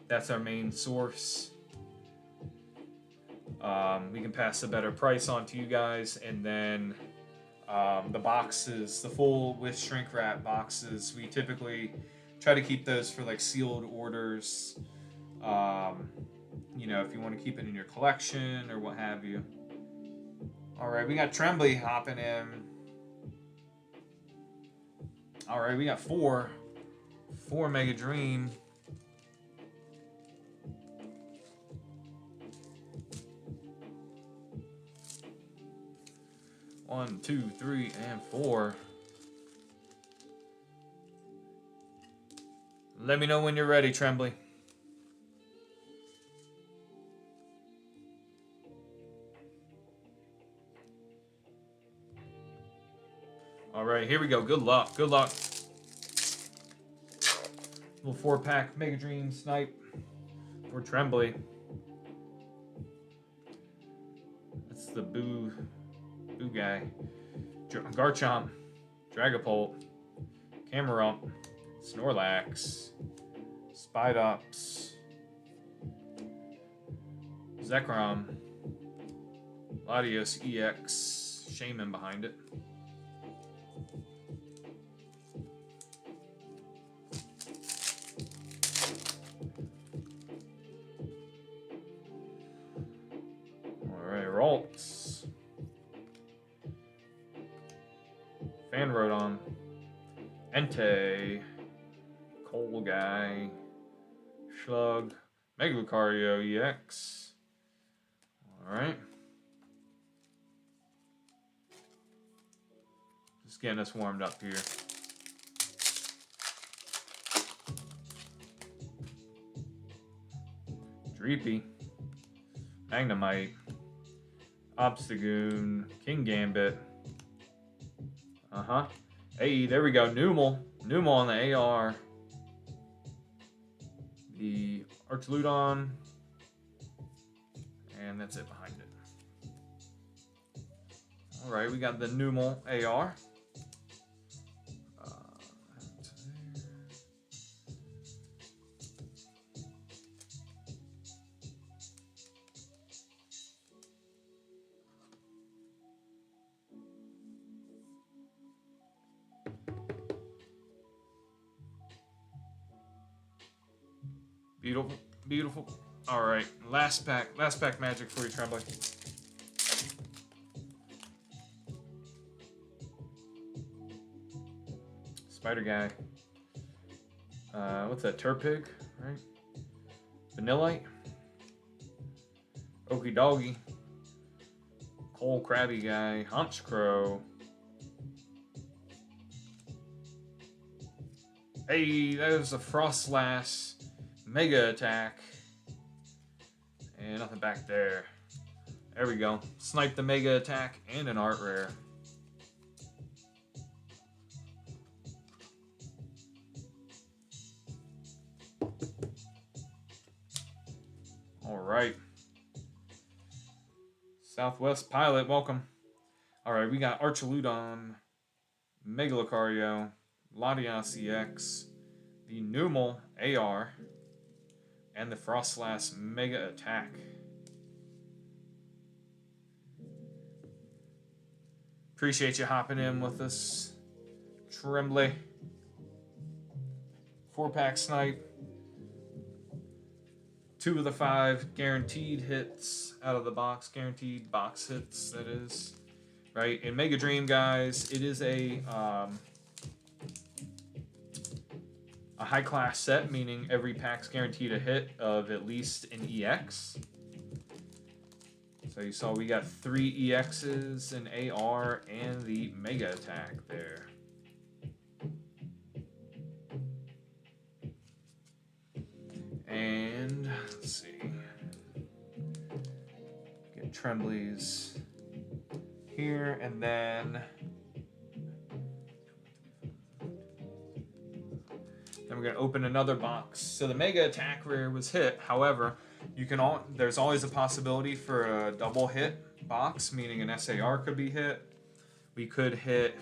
that's our main source. We can pass a better price on to you guys. And then the boxes, the full with shrink wrap boxes, we typically try to keep those for like sealed orders. You know, if you want to keep it in your collection or what have you. All right, we got Tremblay hopping in. All right, we got four Mega Dream. One, two, three, and four. Let me know when you're ready, Tremblay. All right, here we go. Good luck. Good luck. Little 4-pack Mega Dream Snipe for Tremblay. That's the Boo guy. Garchomp, Dragapult, Camerupt, Snorlax, Spidops, Zekrom, Latios EX, Shaman behind it. Alright, Ralts, Fanrodon, Entei, Coal Guy, Slug, Mega Lucario EX. Alright. Just getting us warmed up here. Dreepy, Magnemite, Obstagoon, King Gambit. Hey, there we go. Numel on the AR. The Archludon. And that's it behind it. Alright, we got the Numel AR. Beautiful, beautiful. All right, last pack magic for you, Trembly. Spider guy. What's that? Turpig, right? Vanillite. Okie doggy. Coal crabby guy. Honchkrow. Hey, that is a Frostlass Mega Attack. And nothing back there. There we go. Snipe the Mega Attack and an art rare. Alright. Southwest Pilot, welcome. Alright, we got Archaludon, Mega Lucario, Latias EX, the Numel AR, and the Frostlass Mega Attack. Appreciate you hopping in with us, Trembly. 4-pack snipe. 2 of the 5 guaranteed hits out of the box. Guaranteed box hits, that is. Right? In Mega Dream, guys, it is a high-class set, meaning every pack's guaranteed a hit of at least an EX. So you saw we got 3 EXs, an AR, and the Mega Attack there. And let's see. Get Trembly's here, and then we're gonna open another box. So the Mega Attack rare was hit. However, there's always a possibility for a double hit box, meaning an SAR could be hit. We could hit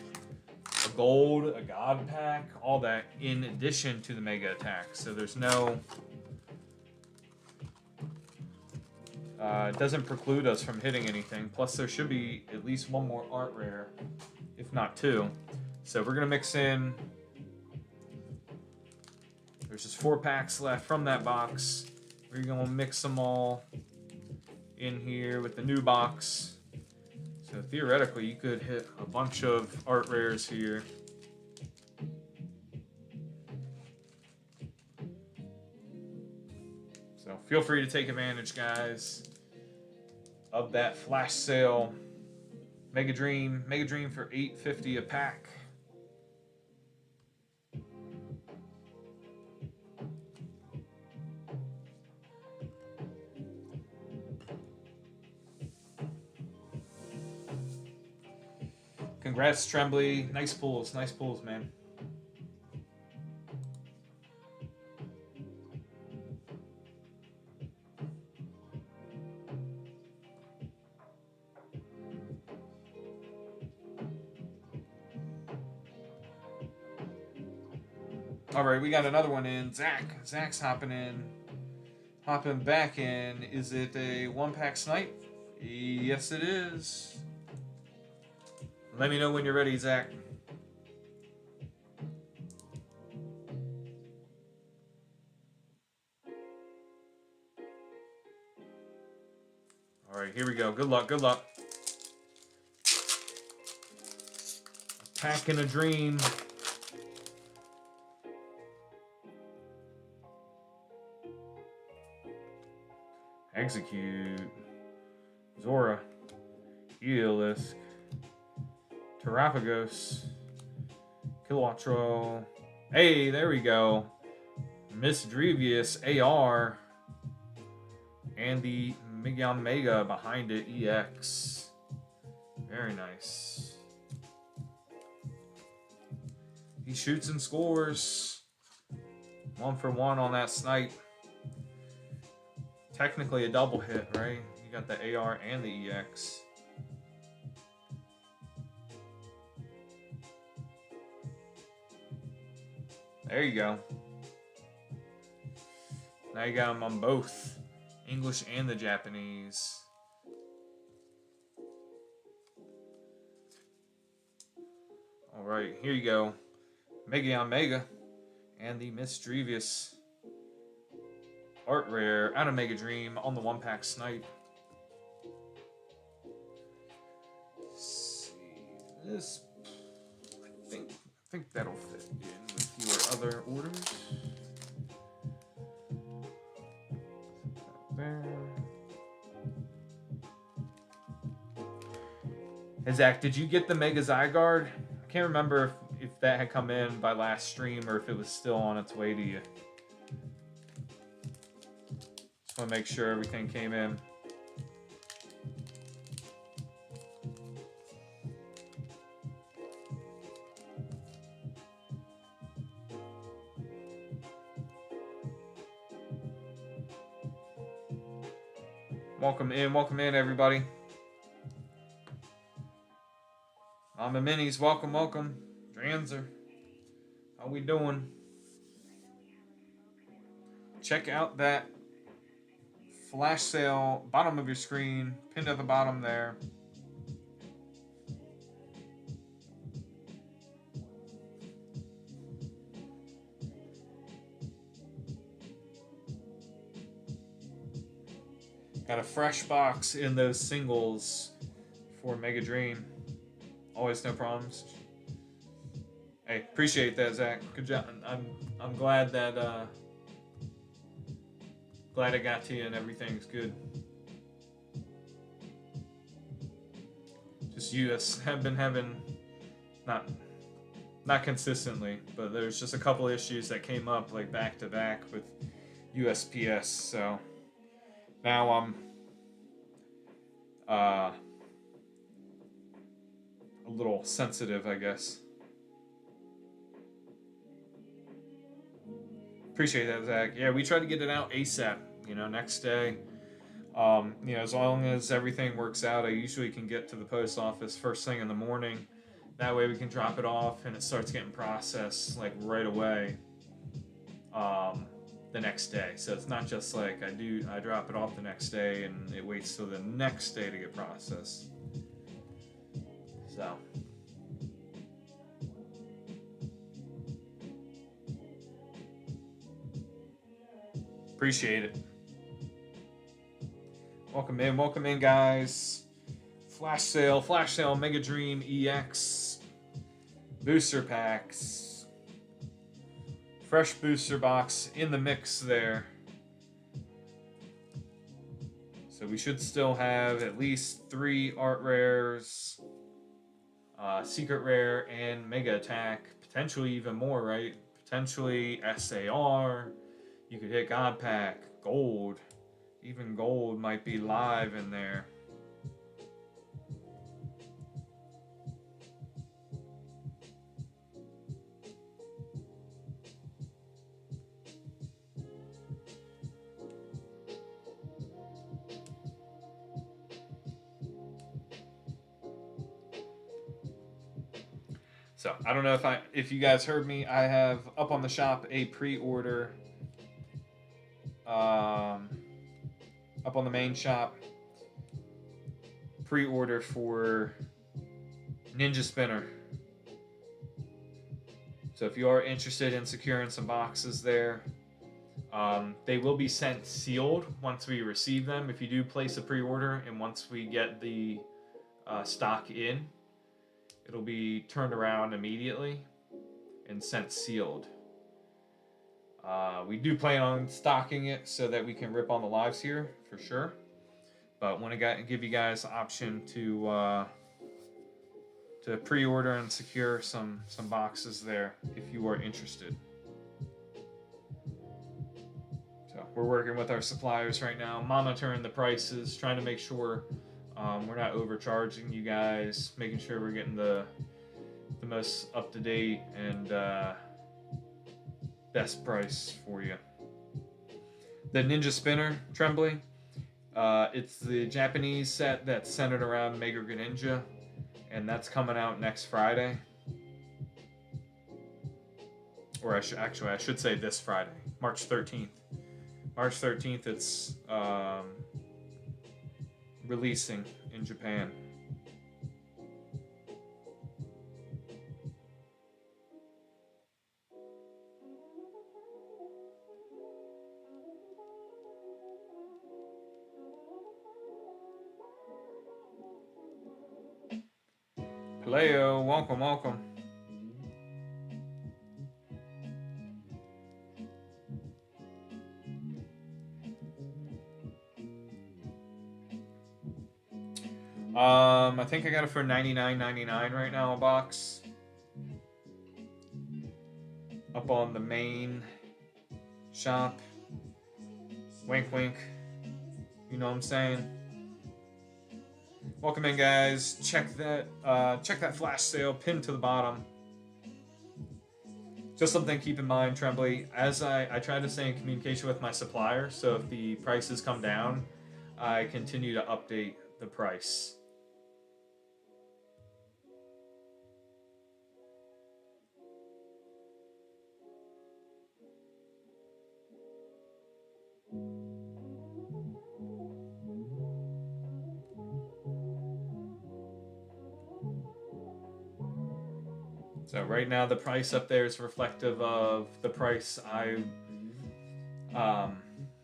a gold, a God pack, all that in addition to the Mega Attack. So there's no. It doesn't preclude us from hitting anything. Plus, there should be at least 1 more art rare, if not 2. So we're gonna mix in. There's just 4 packs left from that box. We're gonna mix them all in here with the new box. So theoretically, you could hit a bunch of art rares here. So feel free to take advantage, guys, of that flash sale. Mega Dream for $8.50 a pack. Congrats, Trembly. Nice pulls, man. All right, we got another one in. Zach's hopping back in. Is it a 1-pack snipe? Yes, it is. Let me know when you're ready, Zach. All right, here we go. Good luck, good luck. A pack and a dream. Execute. Zora. Heliolisk. Terapagos. Kilowattrel. Hey, there we go. Misdrevious AR. And the Mega behind it, EX. Very nice. He shoots and scores. 1 for 1 on that snipe. Technically a double hit, right? You got the AR and the EX. There you go. Now you got them on both English and the Japanese. Alright, here you go. Mega on Mega and the Mischievous Art Rare out of Mega Dream on the 1-pack snipe. Let's see this. I think that'll fit in with your other orders. There. Hey Zach, did you get the Mega Zygarde? I can't remember if that had come in by last stream or if it was still on its way to you. Just want to make sure everything came in. Welcome in, everybody. Mama Minis, welcome. Dranzer, how we doing? Check out that flash sale, bottom of your screen, pinned at the bottom there. Got a fresh box in those singles for Mega Dream. Always no problems. Hey, appreciate that, Zach. Good job. I'm glad that glad I got to you and everything's good. Just US have been having not consistently, but there's just a couple issues that came up like back to back with USPS, so now I'm a little sensitive, I guess. Appreciate that, Zach. Yeah, we try to get it out ASAP, next day. As long as everything works out, I usually can get to the post office first thing in the morning. That way we can drop it off and it starts getting processed like right away the next day. So it's not just like I drop it off the next day and it waits till the next day to get processed. So appreciate it. Welcome in, guys. Flash sale, Mega Dream EX booster packs. Fresh booster box in the mix there. So we should still have at least 3 art rares, secret rare, and mega attack. Potentially even more, right? Potentially SAR. You could hit God Pack, gold. Even gold might be live in there. So I don't know if you guys heard me. I have up on the shop a pre-order. Up on the main shop, pre-order for Ninja Spinner. So if you are interested in securing some boxes there, they will be sent sealed once we receive them. If you do place a pre-order and once we get the stock in, it'll be turned around immediately and sent sealed. We do plan on stocking it so that we can rip on the lives here for sure. But want to give you guys the option to pre-order and secure some boxes there if you are interested. So we're working with our suppliers right now, monitoring the prices, trying to make sure we're not overcharging you guys, making sure we're getting the most up-to-date and best price for you. The Ninja Spinner, Trembly, It's the Japanese set that's centered around Mega Greninja, and that's coming out next Friday. Or I should say this Friday, March 13th. March 13th, it's releasing in Japan. Paleo, welcome, welcome. I think I got it for $99.99 right now a box. Up on the main shop. Wink, wink. You know what I'm saying? Welcome in, guys. Check that flash sale pinned to the bottom. Just something to keep in mind, Trembly. As I try to stay in communication with my supplier, so if the prices come down, I continue to update the price. So right now the price up there is reflective of the price I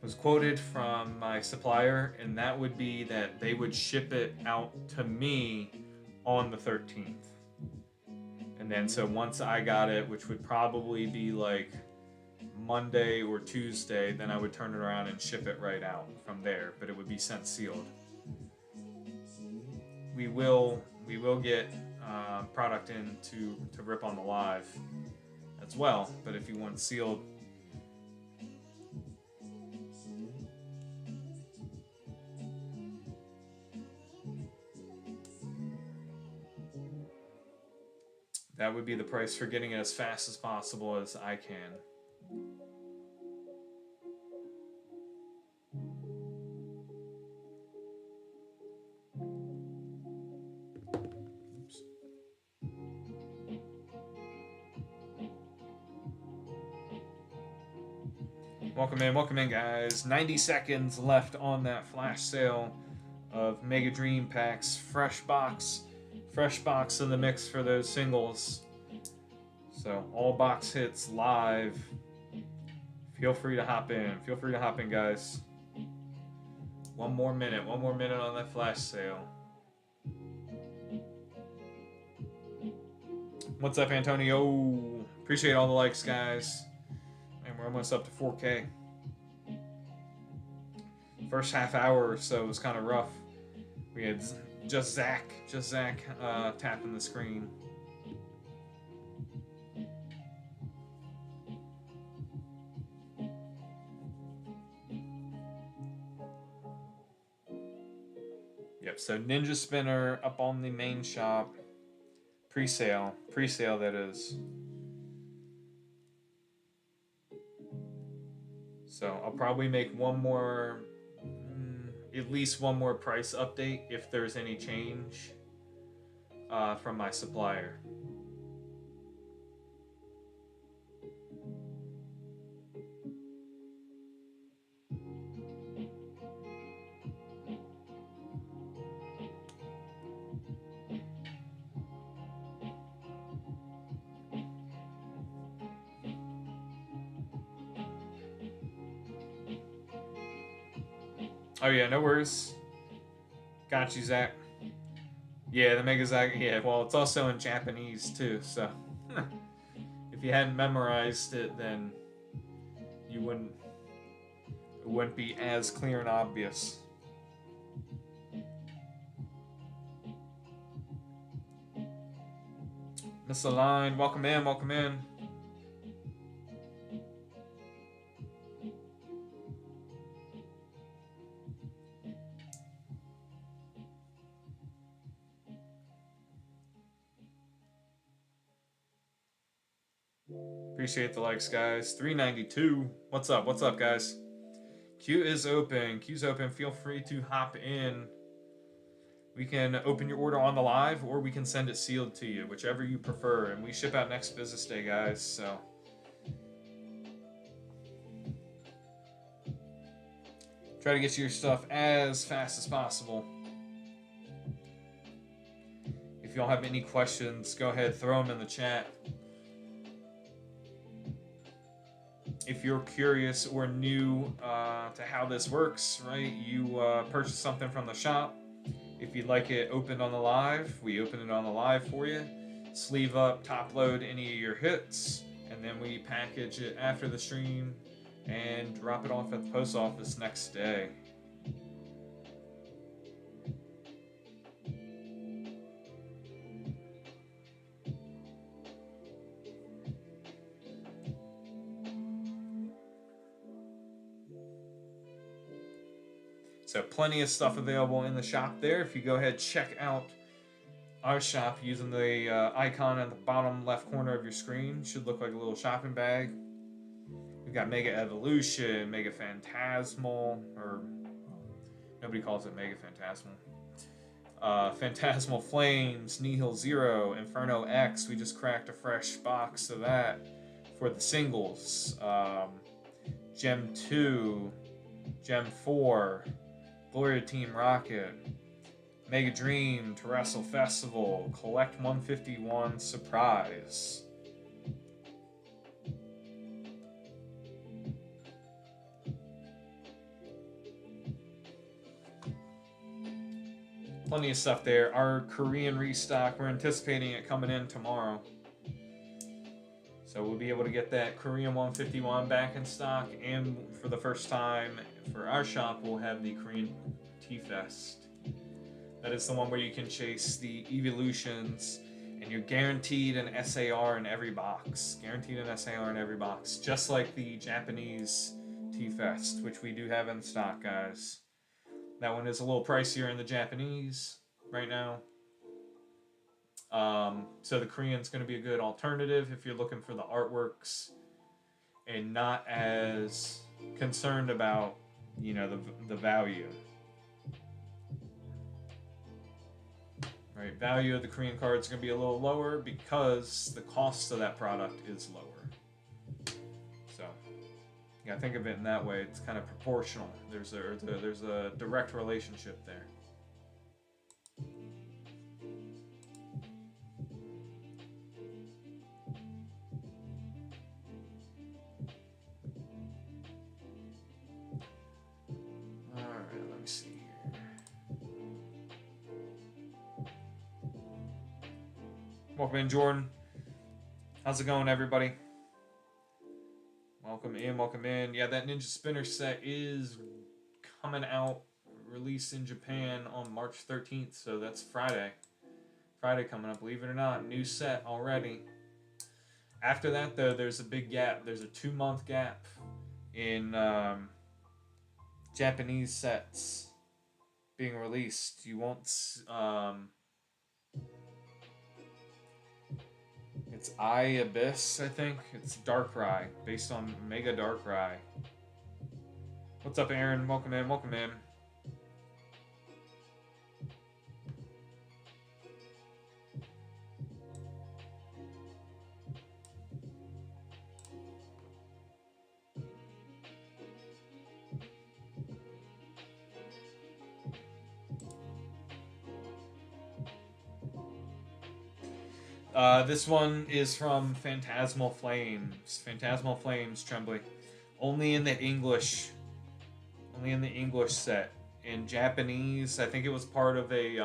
was quoted from my supplier, and that would be that they would ship it out to me on the 13th. And then so once I got it, which would probably be like Monday or Tuesday, then I would turn it around and ship it right out from there, but it would be sent sealed. We will get product in to rip on the live as well, but if you want sealed, that would be the price for getting it as fast as possible as I can. Welcome in, guys. 90 seconds left on that flash sale of Mega Dream packs. Fresh box in the mix for those singles. So all box hits live. Feel free to hop in, guys. One more minute on that flash sale. What's up, Antonio? Appreciate all the likes, guys. And we're almost up to 4K. First half hour or so was kind of rough. We had just Zach tapping the screen. Yep, so Ninja Spinner up on the main shop. Pre-sale that is. So I'll probably make at least one more price update if there's any change from my supplier. Oh yeah, no worries. Got you, Zach. Yeah, the Mega Zach. Yeah, well, it's also in Japanese too, so if you hadn't memorized it, then it wouldn't be as clear and obvious. Misaligned, welcome in. Appreciate the likes, guys. 392. What's up, guys? Queue is open. Queue's open. Feel free to hop in. We can open your order on the live, or we can send it sealed to you, whichever you prefer. And we ship out next business day, guys. So try to get you your stuff as fast as possible. If y'all have any questions, go ahead, throw them in the chat. If you're curious or new to how this works, right, you purchase something from the shop. If you'd like it opened on the live, we open it on the live for you. Sleeve up, top load any of your hits, and then we package it after the stream and drop it off at the post office next day. So plenty of stuff available in the shop there. If you go ahead, check out our shop using the icon at the bottom left corner of your screen. Should look like a little shopping bag. We've got Mega Evolution, Mega Phantasmal, or nobody calls it Mega Phantasmal. Phantasmal Flames, Nihil Zero, Inferno X. We just cracked a fresh box of that for the singles. Gem 2, Gem 4, Gloria Team Rocket, Mega Dream, Terrestrial Festival, Collect 151 Surprise. Plenty of stuff there. Our Korean restock, we're anticipating it coming in tomorrow. So we'll be able to get that Korean 151 back in stock, and for the first time for our shop, we'll have the Korean T-Fest. That is the one where you can chase the evolutions, and you're guaranteed an SAR in every box. Guaranteed an SAR in every box, just like the Japanese T-Fest, which we do have in stock, guys. That one is a little pricier in the Japanese right now. So the Korean's going to be a good alternative if you're looking for the artworks and not as concerned about, you know, the value. Right, value of the Korean card is going to be a little lower because the cost of that product is lower. So you got to think of it in that way. It's kind of proportional. There's a direct relationship there. Welcome in, Jordan. How's it going, everybody? Welcome in, welcome in. Yeah, that Ninja Spinner set is coming out, released in Japan on March 13th, so that's Friday. Friday coming up, believe it or not, new set already. After that, though, there's a big gap. There's a 2-month gap in Japanese sets being released. You won't... It's Eye Abyss, I think. It's Darkrai, based on Mega Darkrai. What's up, Aaron? Welcome in, welcome in. This one is from Phantasmal Flames. Phantasmal Flames, Trembly. Only in the English set. In Japanese, I think it was part of a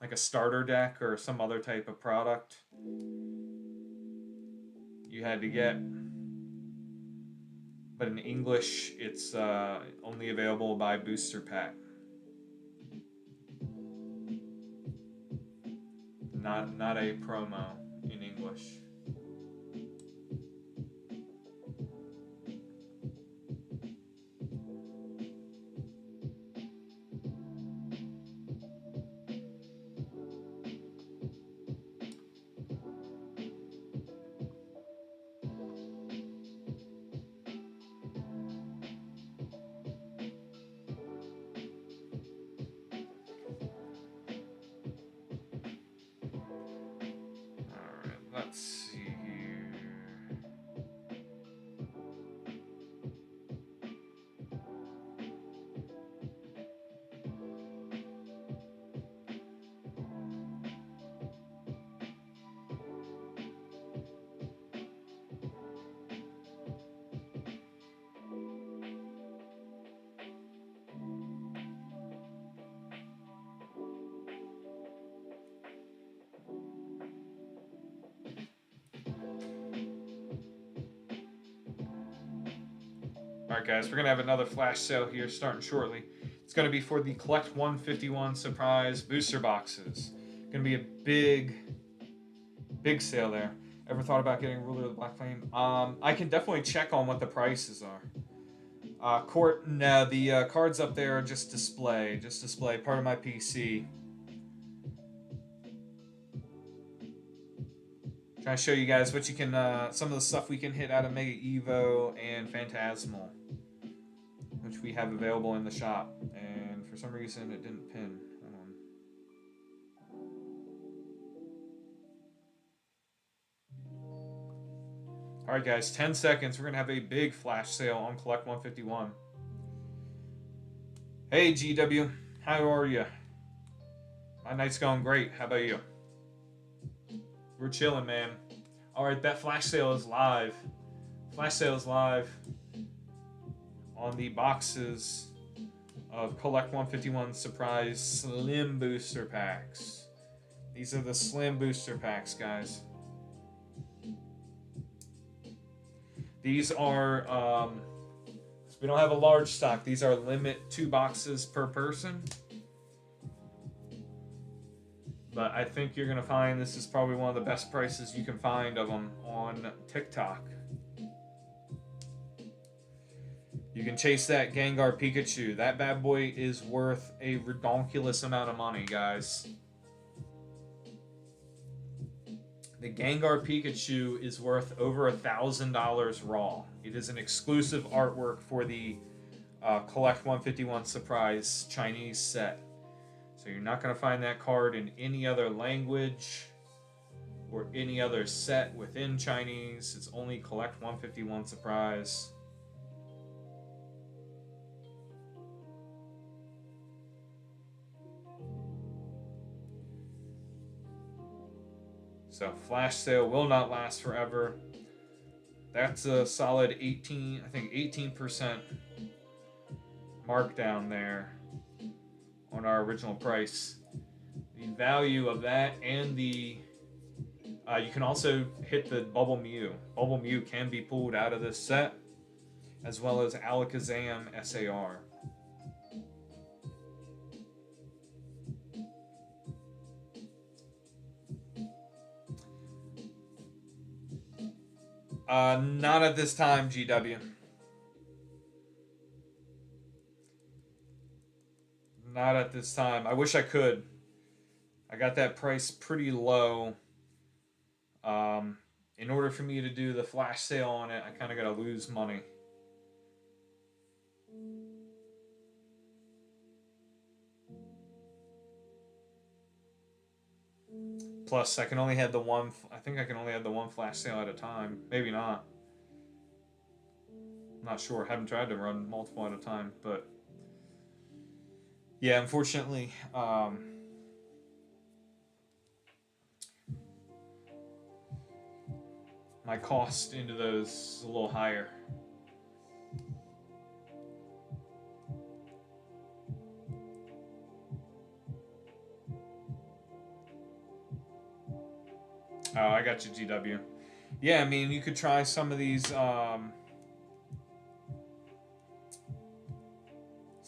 like a starter deck or some other type of product you had to get. But in English, it's only available by booster pack. Not a promo in English. Let's see here. Alright guys, we're going to have another flash sale here starting shortly. It's going to be for the Collect 151 Surprise Booster Boxes. Going to be a big sale there. Ever thought about getting Ruler of the Black Flame? I can definitely check on what the prices are. No, the cards up there are just display, part of my PC. Trying to show you guys what you can, some of the stuff we can hit out of Mega Evo and Phantasmal, which we have available in the shop. And for some reason, it didn't pin. Hold on. All right, guys, 10 seconds. We're gonna have a big flash sale on Collect 151. Hey, GW, how are you? My night's going great. How about you? We're chilling, man. All right, that flash sale is live. Flash sale is live on the boxes of Collect 151 Surprise Slim Booster Packs. These are the Slim Booster Packs, guys. These are, we don't have a large stock. These are limit 2 boxes per person. But I think you're going to find this is probably one of the best prices you can find of them on TikTok. You can chase that Gengar Pikachu. That bad boy is worth a redonkulous amount of money, guys. The Gengar Pikachu is worth over $1,000 raw. It is an exclusive artwork for the Collect 151 Surprise Chinese set. So you're not going to find that card in any other language or any other set within Chinese. It's only Collect 151 Surprise. So flash sale will not last forever. That's a solid 18% markdown there on our original price. The value of that and the you can also hit the Bubble Mew. Bubble Mew can be pulled out of this set, as well as Alakazam SAR. Not at this time, GW. Not at this time. I wish I could. I got that price pretty low. In order for me to do the flash sale on it, I kind of got to lose money. Plus, I can only have the one. I think I can only have the one flash sale at a time. Maybe not. I'm not sure. I haven't tried to run multiple at a time, but yeah, unfortunately, my cost into those is a little higher. Oh, I got you, GW. Yeah, I mean, you could try some of these, some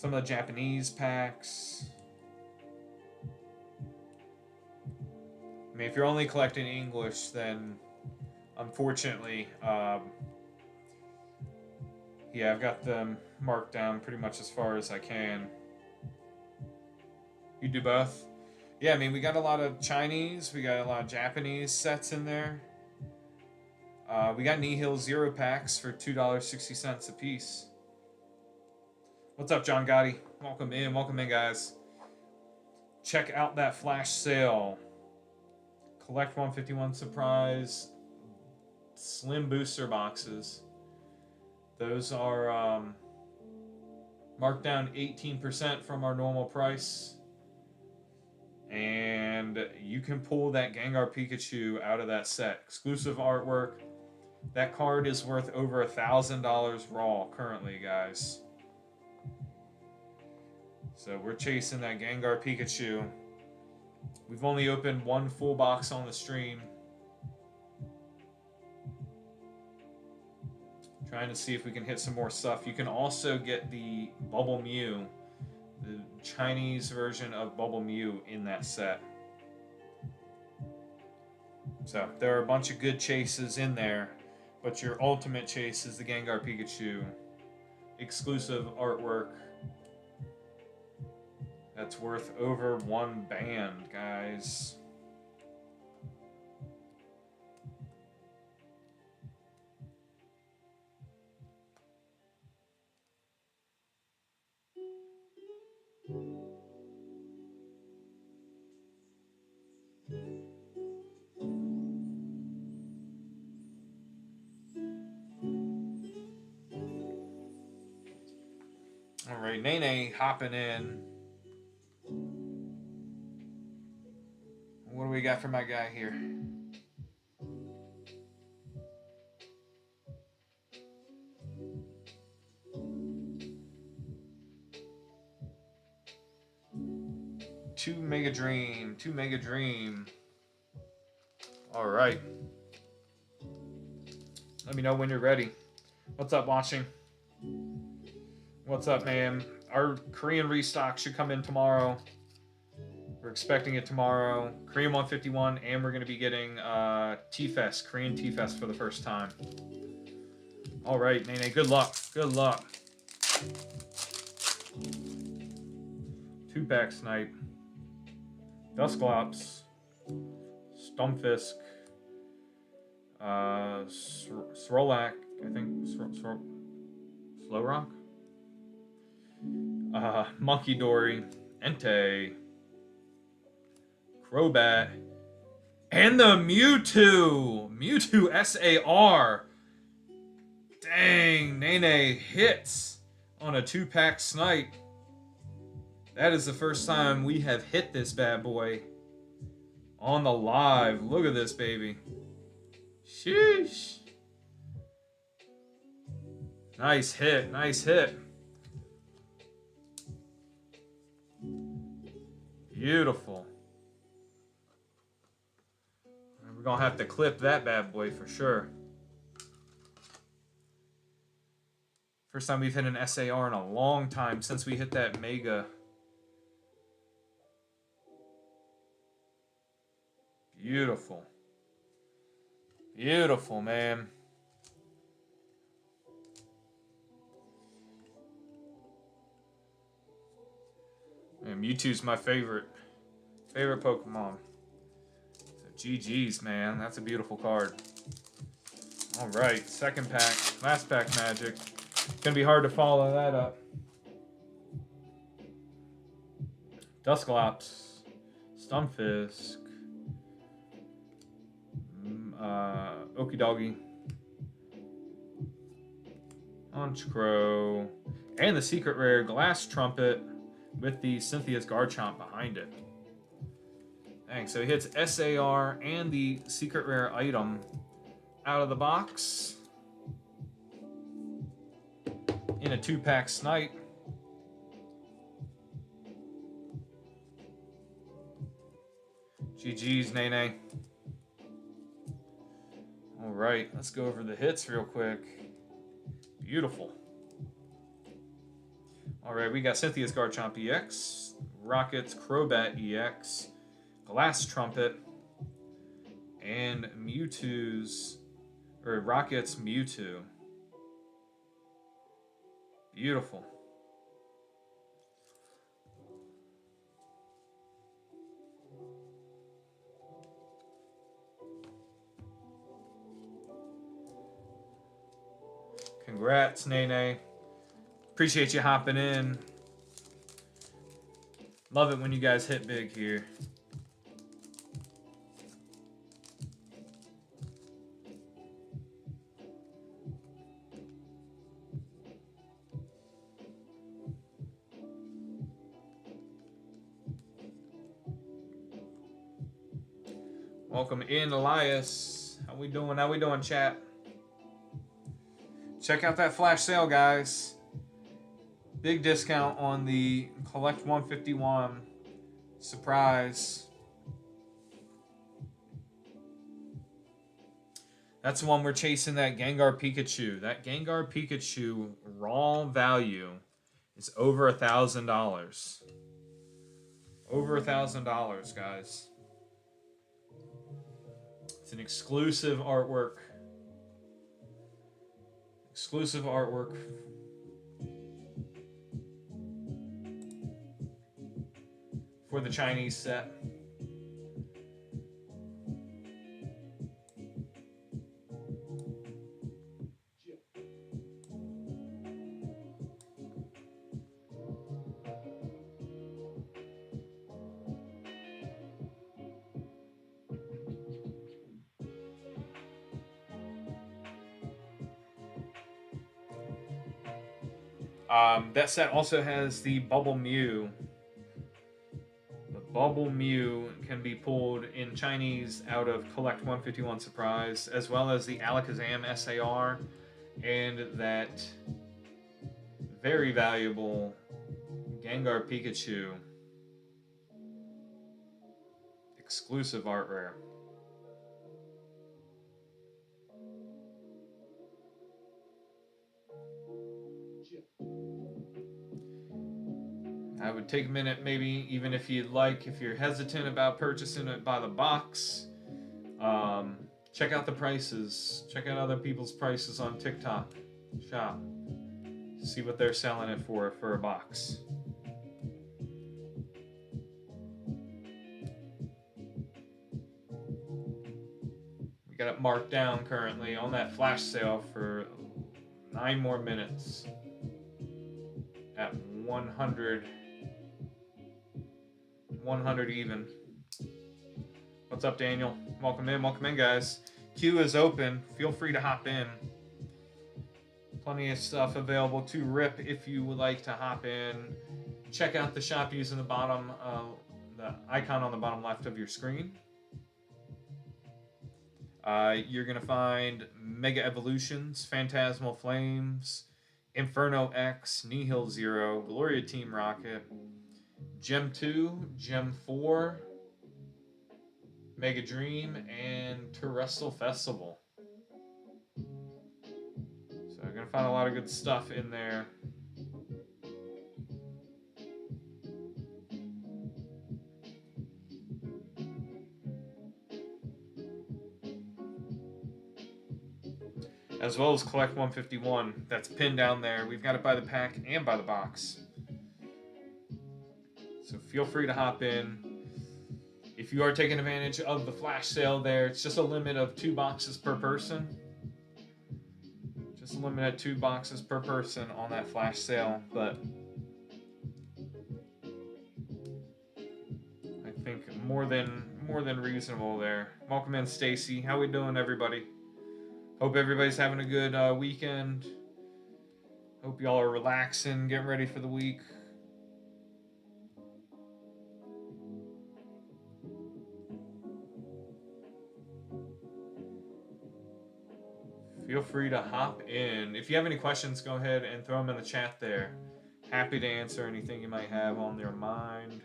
of the Japanese packs. I mean, if you're only collecting English, then unfortunately, yeah, I've got them marked down pretty much as far as I can. You do both? Yeah, I mean, we got a lot of Chinese, we got a lot of Japanese sets in there. We got Nihil Zero packs for $2.60 a piece. What's up, John Gotti? Welcome in, guys. Check out that flash sale. Collect 151 Surprise slim booster boxes. Those are marked down 18% from our normal price. And you can pull that Gengar Pikachu out of that set. Exclusive artwork. That card is worth over $1,000 raw currently, guys. So we're chasing that Gengar Pikachu. We've only opened one full box on the stream. Trying to see if we can hit some more stuff. You can also get the Bubble Mew, the Chinese version of Bubble Mew in that set. So there are a bunch of good chases in there, but your ultimate chase is the Gengar Pikachu. Exclusive artwork. That's worth over 1 band, guys. All right, Nene hopping in. What do we got for my guy here? Two Mega Dream. All right. Let me know when you're ready. What's up, watching? What's up, man? Our Korean restock should come in tomorrow. We're expecting it tomorrow. Korean 151, and we're going to be getting T-Fest, Korean T-Fest for the first time. All right, Nene, good luck. Good luck. 2-pack Snipe. Dusclops. Stunfisk. Srolak, I think. Slowrock. Monkey Dory. Entei. Crobat. And the Mewtwo! Mewtwo SAR! Dang, Nene hits on a 2-pack Snipe. That is the first time we have hit this bad boy on the live. Look at this baby. Sheesh. Nice hit, nice hit. Beautiful. We're going to have to clip that bad boy for sure. First time we've hit an SAR in a long time since we hit that Mega. Beautiful. Beautiful, man. Man, Mewtwo's my favorite Pokemon. So GG's, man. That's a beautiful card. All right, second pack, last pack magic. Gonna be hard to follow that up. Dusclops, Stunfisk, Okidogi, Honchkrow, and the secret rare Glass Trumpet with the Cynthia's Garchomp behind it. Dang, so he hits SAR and the secret rare item out of the box in a 2-pack Snipe. GG's, Nene. All right, let's go over the hits real quick. Beautiful. All right, we got Cynthia's Garchomp EX, Rocket's Crobat EX, Glass Trumpet, and Rocket's Mewtwo. Beautiful. Congrats, Nene. Appreciate you hopping in. Love it when you guys hit big here. Welcome in, Elias. How we doing? How we doing, chat? Check out that flash sale, guys. Big discount on the Collect 151 Surprise. That's the one we're chasing, that Gengar Pikachu. That Gengar Pikachu raw value is over $1,000. Over $1,000, guys. It's an exclusive artwork. Exclusive artwork. For the Chinese set. That set also has the Bubble Mew. The Bubble Mew can be pulled in Chinese out of Collect 151 Surprise, as well as the Alakazam SAR, and that very valuable Gengar Pikachu exclusive art rare. I would take a minute, maybe, even if you'd like, if you're hesitant about purchasing it by the box, check out the prices. Check out other people's prices on TikTok Shop. See what they're selling it for a box. We got it marked down currently on that flash sale for 9 more minutes at 100 even. What's up, Daniel? Welcome in, guys. Queue is open. Feel free to hop in. Plenty of stuff available to rip if you would like to hop in. Check out the shop using the bottom, the icon on the bottom left of your screen. You're gonna find Mega Evolutions, Phantasmal Flames, Inferno X, Nihil Zero, Gloria Team Rocket, Gem 2, Gem 4, Mega Dream, and Terrestrial Festival. So you're going to find a lot of good stuff in there. As well as Collect 151. That's pinned down there. We've got it by the pack and by the box. So feel free to hop in. If you are taking advantage of the flash sale there, it's just a limit of 2 boxes per person. Just a limit of 2 boxes per person on that flash sale, but I think more than reasonable there. Welcome in, Stacy. How we doing, everybody? Hope everybody's having a good weekend. Hope y'all are relaxing, getting ready for the week. Feel free to hop in. If you have any questions, go ahead and throw them in the chat there. Happy to answer anything you might have on your mind.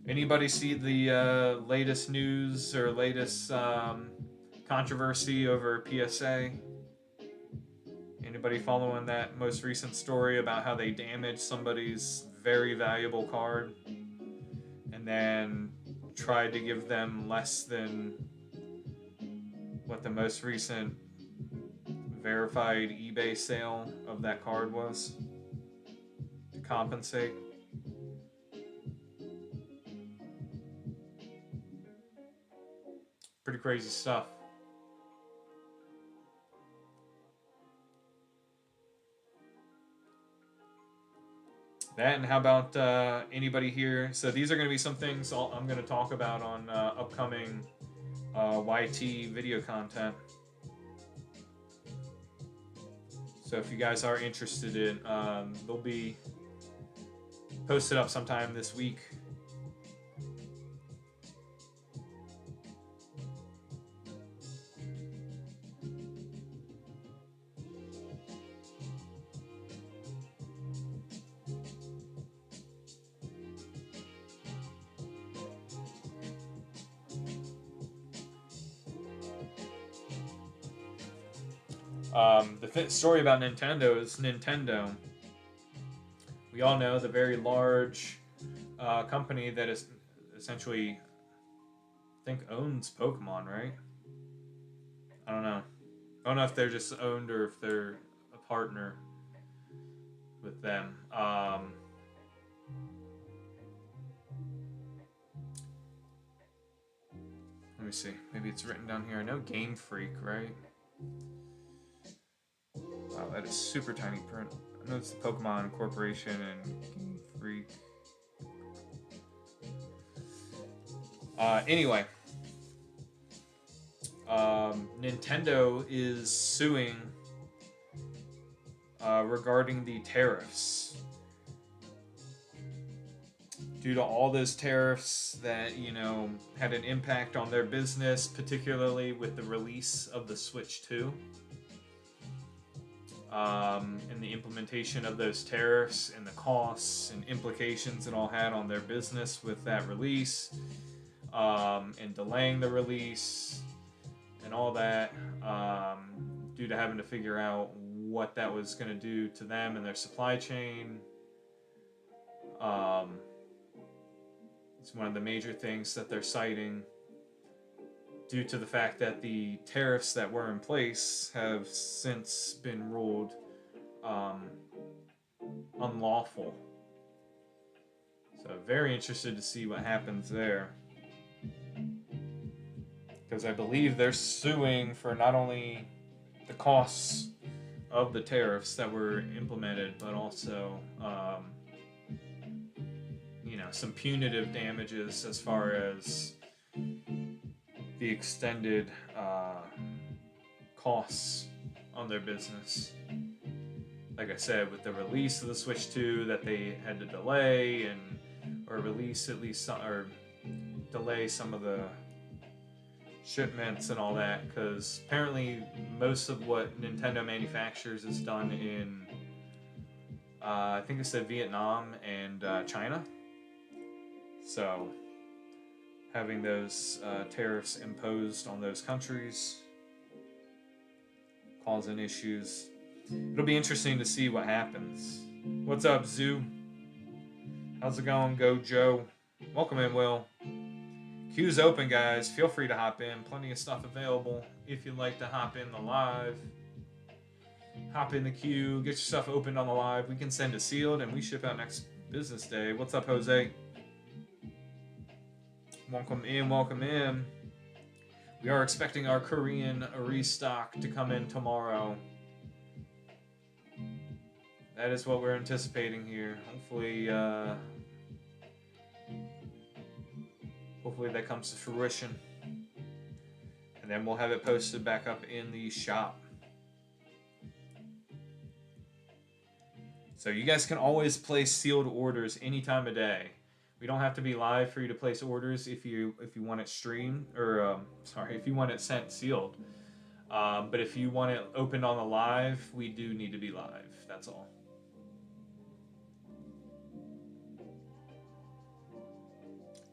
Anybody see the latest news or latest controversy over PSA? Anybody following that most recent story about how they damaged somebody's very valuable card and then tried to give them less than what the most recent verified eBay sale of that card was to compensate? Pretty crazy stuff. That, and how about anybody here? So these are going to be some things I'm going to talk about on upcoming YT video content. So if you guys are interested in, there'll be Post it up sometime this week. The story about Nintendo is Nintendo. We all know the very large company that is essentially, I think, owns Pokemon, right? I don't know. I don't know if they're just owned or if they're a partner with them. Let me see. Maybe it's written down here. I know Game Freak, right? Wow, that is super tiny print. I know it's the Pokemon Corporation and Game Freak. Anyway, Nintendo is suing regarding the tariffs. Due to all those tariffs that, had an impact on their business, particularly with the release of the Switch 2. And the implementation of those tariffs and the costs and implications it all had on their business with that release, and delaying the release and all that, due to having to figure out what that was going to do to them and their supply chain. It's one of the major things that they're citing, due to the fact that the tariffs that were in place have since been ruled unlawful. So very interested to see what happens there, because I believe they're suing for not only the costs of the tariffs that were implemented, but also some punitive damages as far as the extended costs on their business. Like I said, with the release of the Switch 2 that they had to delay or release at least or delay some of the shipments and all that, because apparently most of what Nintendo manufactures is done in I think it said Vietnam and China. So having those tariffs imposed on those countries causing issues. It'll be interesting to see what happens. What's up, Zoo? How's it going, Go Joe? Welcome in, Will. Queue's open, guys. Feel free to hop in. Plenty of stuff available if you'd like to hop in the live. Hop in the queue. Get your stuff opened on the live. We can send it sealed, and we ship out next business day. What's up, Jose? Welcome in, welcome in. We are expecting our Korean restock to come in tomorrow. That is what we're anticipating here. Hopefully that comes to fruition. And then we'll have it posted back up in the shop. So you guys can always place sealed orders any time of day. We don't have to be live for you to place orders if you want it streamed, or if you want it sent sealed. But if you want it opened on the live, we do need to be live. That's all.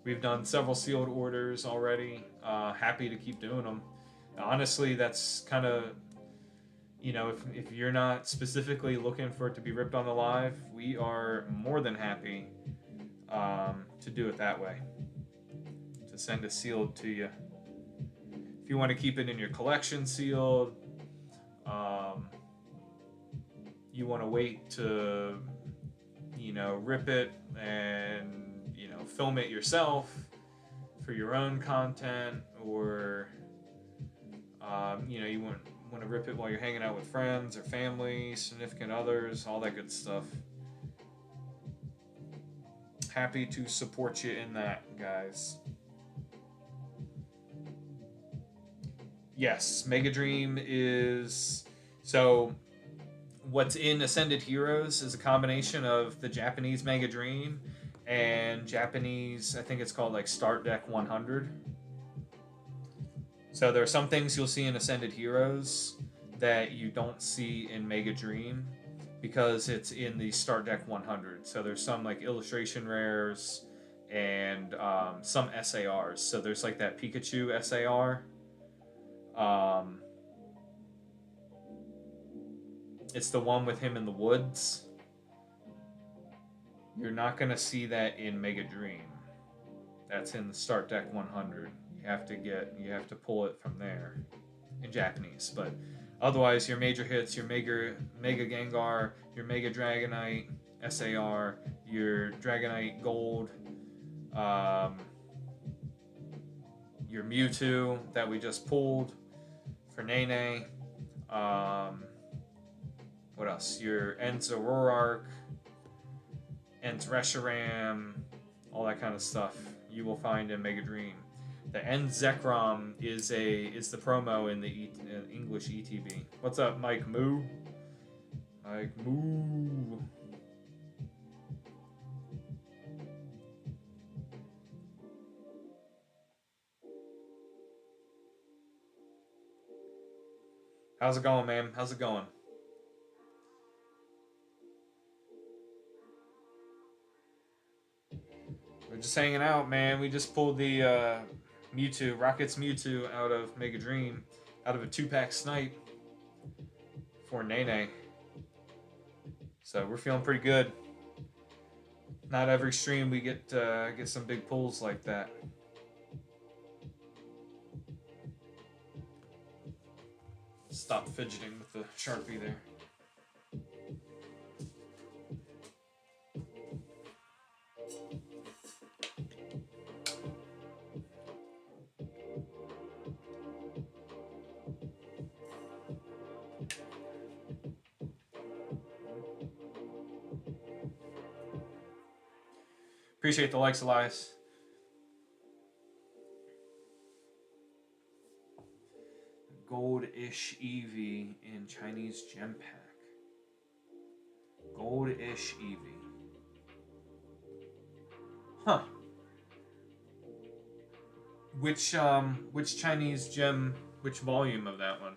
We've done several sealed orders already. Happy to keep doing them. Honestly, that's kind of, if you're not specifically looking for it to be ripped on the live, we are more than happy to do it that way, to send a sealed to you. If you want to keep it in your collection sealed, you want to wait to rip it and film it yourself for your own content, or you want to rip it while you're hanging out with friends or family, significant others, all that good stuff. Happy to support you in that, guys. Yes, Mega Dream is... So, what's in Ascended Heroes is a combination of the Japanese Mega Dream and Japanese, I think it's called like Start Deck 100. So there are some things you'll see in Ascended Heroes that you don't see in Mega Dream because it's in the Start Deck 100. So there's some like illustration rares and some SARs. So there's like that Pikachu SAR. It's the one with him in the woods. You're not going to see that in Mega Dream. That's in the Start Deck 100. You have to pull it from there in Japanese. But otherwise, your major hits, your Mega Gengar, your Mega Dragonite SAR, your Dragonite Gold, your Mewtwo that we just pulled for Nene. What else? Your Enzoroark, Reshiram, all that kind of stuff you will find in Mega Dream. The Zekrom is the promo in the English ETB. What's up, Mike Moo? Mike Moo. How's it going, man? How's it going? We're just hanging out, man. We just pulled the Mewtwo, Rocket's Mewtwo out of Mega Dream, out of a 2-pack snipe for Nene. So we're feeling pretty good. Not every stream we get some big pulls like that. Stop fidgeting with the Sharpie there. Appreciate the likes, Elias. Gold-ish Eevee in Chinese Gem Pack. Gold-ish Eevee. Huh. Which Chinese gem, which volume of that one?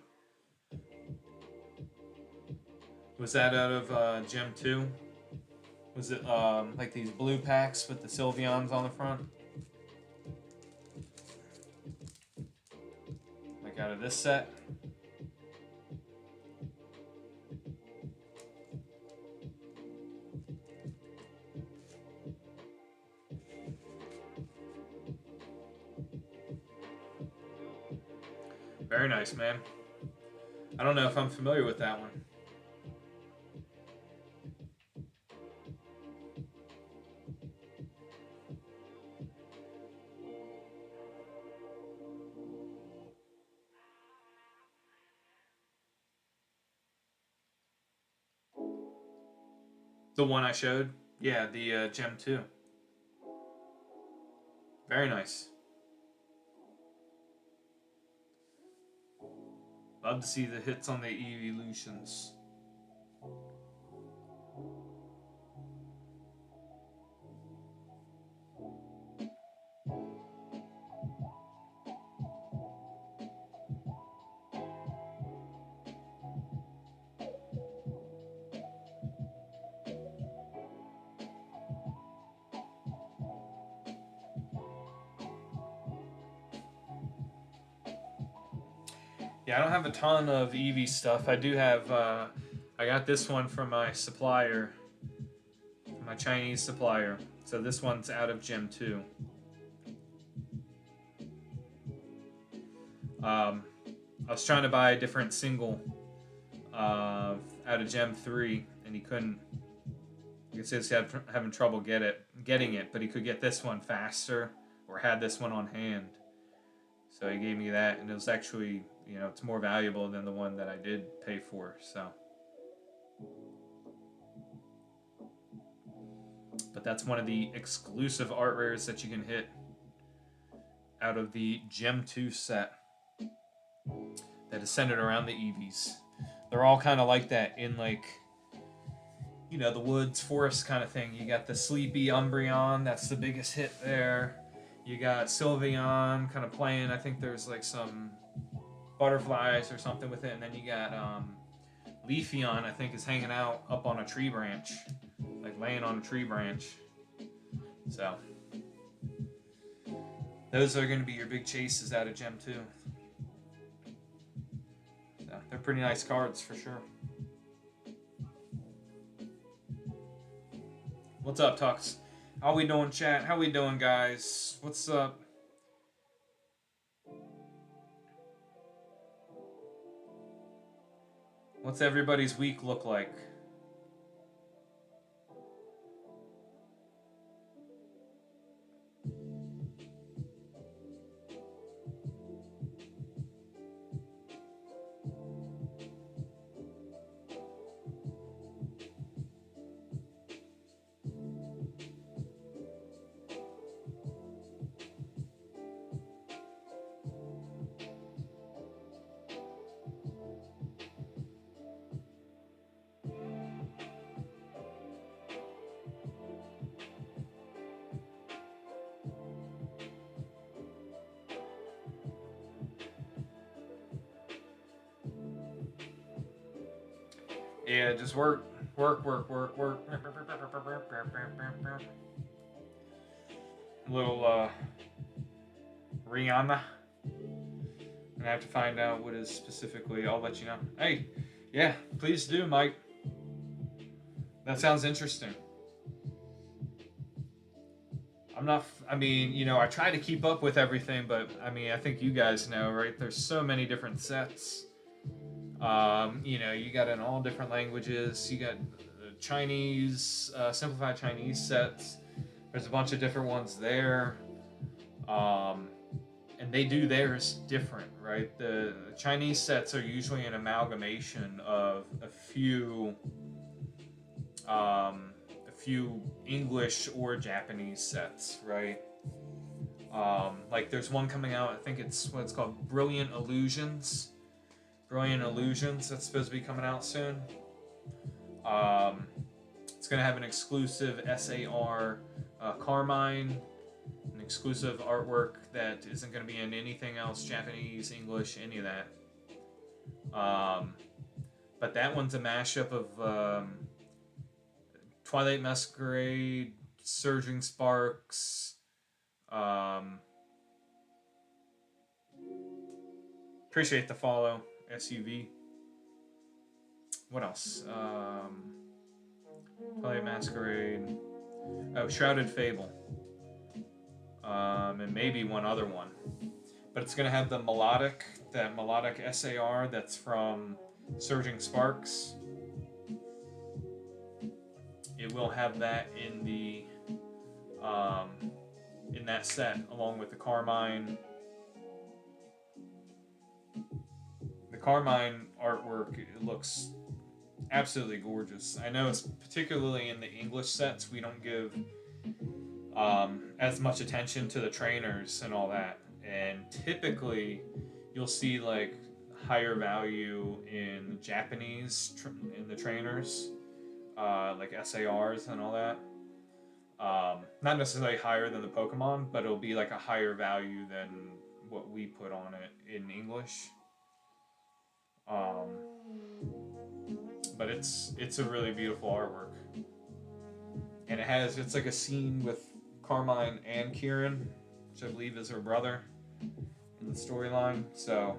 Was that out of Gem 2? Was it like these blue packs with the Sylveons on the front? Like out of this set? Very nice, man. I don't know if I'm familiar with that one. The one I showed? Yeah, the Gem 2. Very nice. Love to see the hits on the evolutions. Yeah, I don't have a ton of Eevee stuff. I do have, I got this one from my supplier, my Chinese supplier. So this one's out of Gem 2. I was trying to buy a different single out of Gem 3, and he couldn't. He says he's having trouble getting it, but he could get this one faster, or had this one on hand. So he gave me that, and it was actually, you know, it's more valuable than the one that I did pay for, so. But that's one of the exclusive art rares that you can hit out of the Gem 2 set that is centered around the Eevees. They're all kind of like that in like, the woods, forest kind of thing. You got the sleepy Umbreon, that's the biggest hit there. You got Sylveon kind of playing. I think there's like some butterflies or something with it, and then you got Leafeon, I think, is hanging out up on a tree branch, like laying on a tree branch. So those are going to be your big chases out of Gem 2. So they're pretty nice cards for sure. What's up, Tux? How we doing, chat? How we doing, guys? What's up? What's everybody's week look like? Yeah, just work. Little Rihanna. I have to find out what is specifically. I'll let you know. Hey, yeah, please do, Mike. That sounds interesting. I try to keep up with everything, but I think you guys know, right? There's so many different sets. You got in all different languages. You got Chinese, simplified Chinese sets. There's a bunch of different ones there. And they do theirs different, right? The Chinese sets are usually an amalgamation of a few English or Japanese sets, right? Like there's one coming out, I think it's what it's called, Brilliant Illusions. That's supposed to be coming out soon. It's going to have an exclusive SAR Carmine, an exclusive artwork that isn't going to be in anything else, Japanese, English, any of that. But that one's a mashup of Twilight Masquerade, Surging Sparks, appreciate the follow, SUV. What else? Twilight Masquerade. Oh, Shrouded Fable. And maybe one other one. But it's going to have that melodic SAR that's from Surging Sparks. It will have that in the in that set, along with the Carmine. The Carmine artwork, it looks absolutely gorgeous. I know it's particularly in the English sets, we don't give as much attention to the trainers and all that. And typically, you'll see like higher value in Japanese in the trainers, like SARs and all that. Not necessarily higher than the Pokemon, but it'll be like a higher value than what we put on it in English. But it's a really beautiful artwork, and it's like a scene with Carmine and Kieran, which I believe is her brother in the storyline. So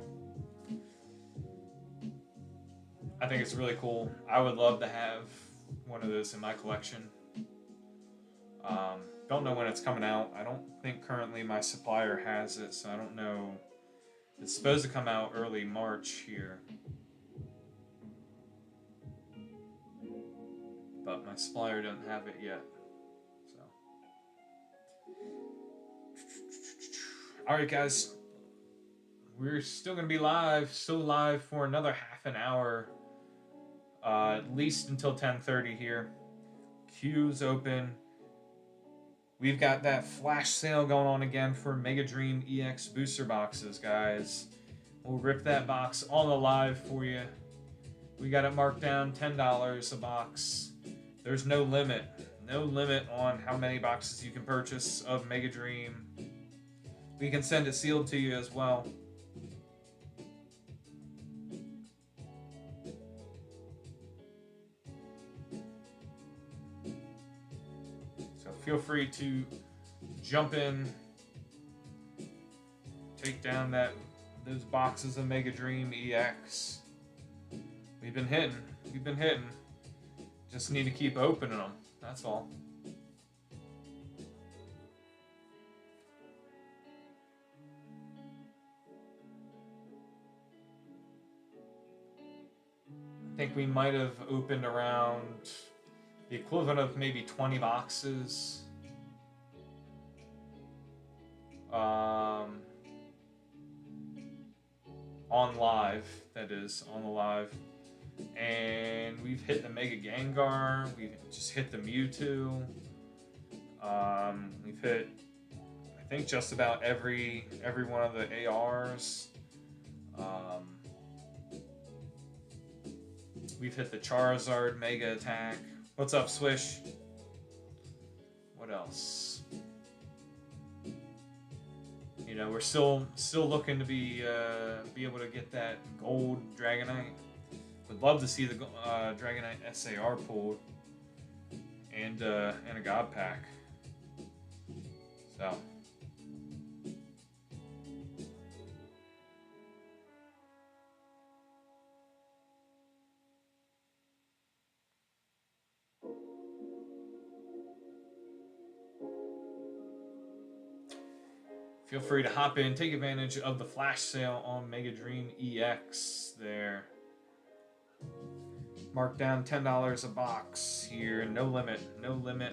I think it's really cool. I would love to have one of those in my collection. Don't know when it's coming out. I don't think currently my supplier has it, so I don't know. It's supposed to come out early March here. But my supplier doesn't have it yet. So, alright guys. We're still going to be live. Still live for another half an hour. At least until 10:30 here. Queue's open. We've got that flash sale going on again for Mega Dream EX booster boxes, guys. We'll rip that box on the live for you. We got it marked down $10 a box. There's no limit. No limit on how many boxes you can purchase of Mega Dream. We can send it sealed to you as well. So feel free to jump in, take down those boxes of Mega Dream EX. We've been hitting. Just need to keep opening them. That's all. I think we might have opened around the equivalent of maybe 20 boxes. On live, that is, on the live. And we've hit the Mega Gengar, we've just hit the Mewtwo. We've hit, I think, just about every one of the ARs. We've hit the Charizard Mega Attack. What's up, Swish? What else? You know, we're still looking to be able to get that gold Dragonite. Would love to see the Dragonite SAR pulled and a God Pack. So. Feel free to hop in, take advantage of the flash sale on Mega Dream EX there. Marked down $10 a box here. No limit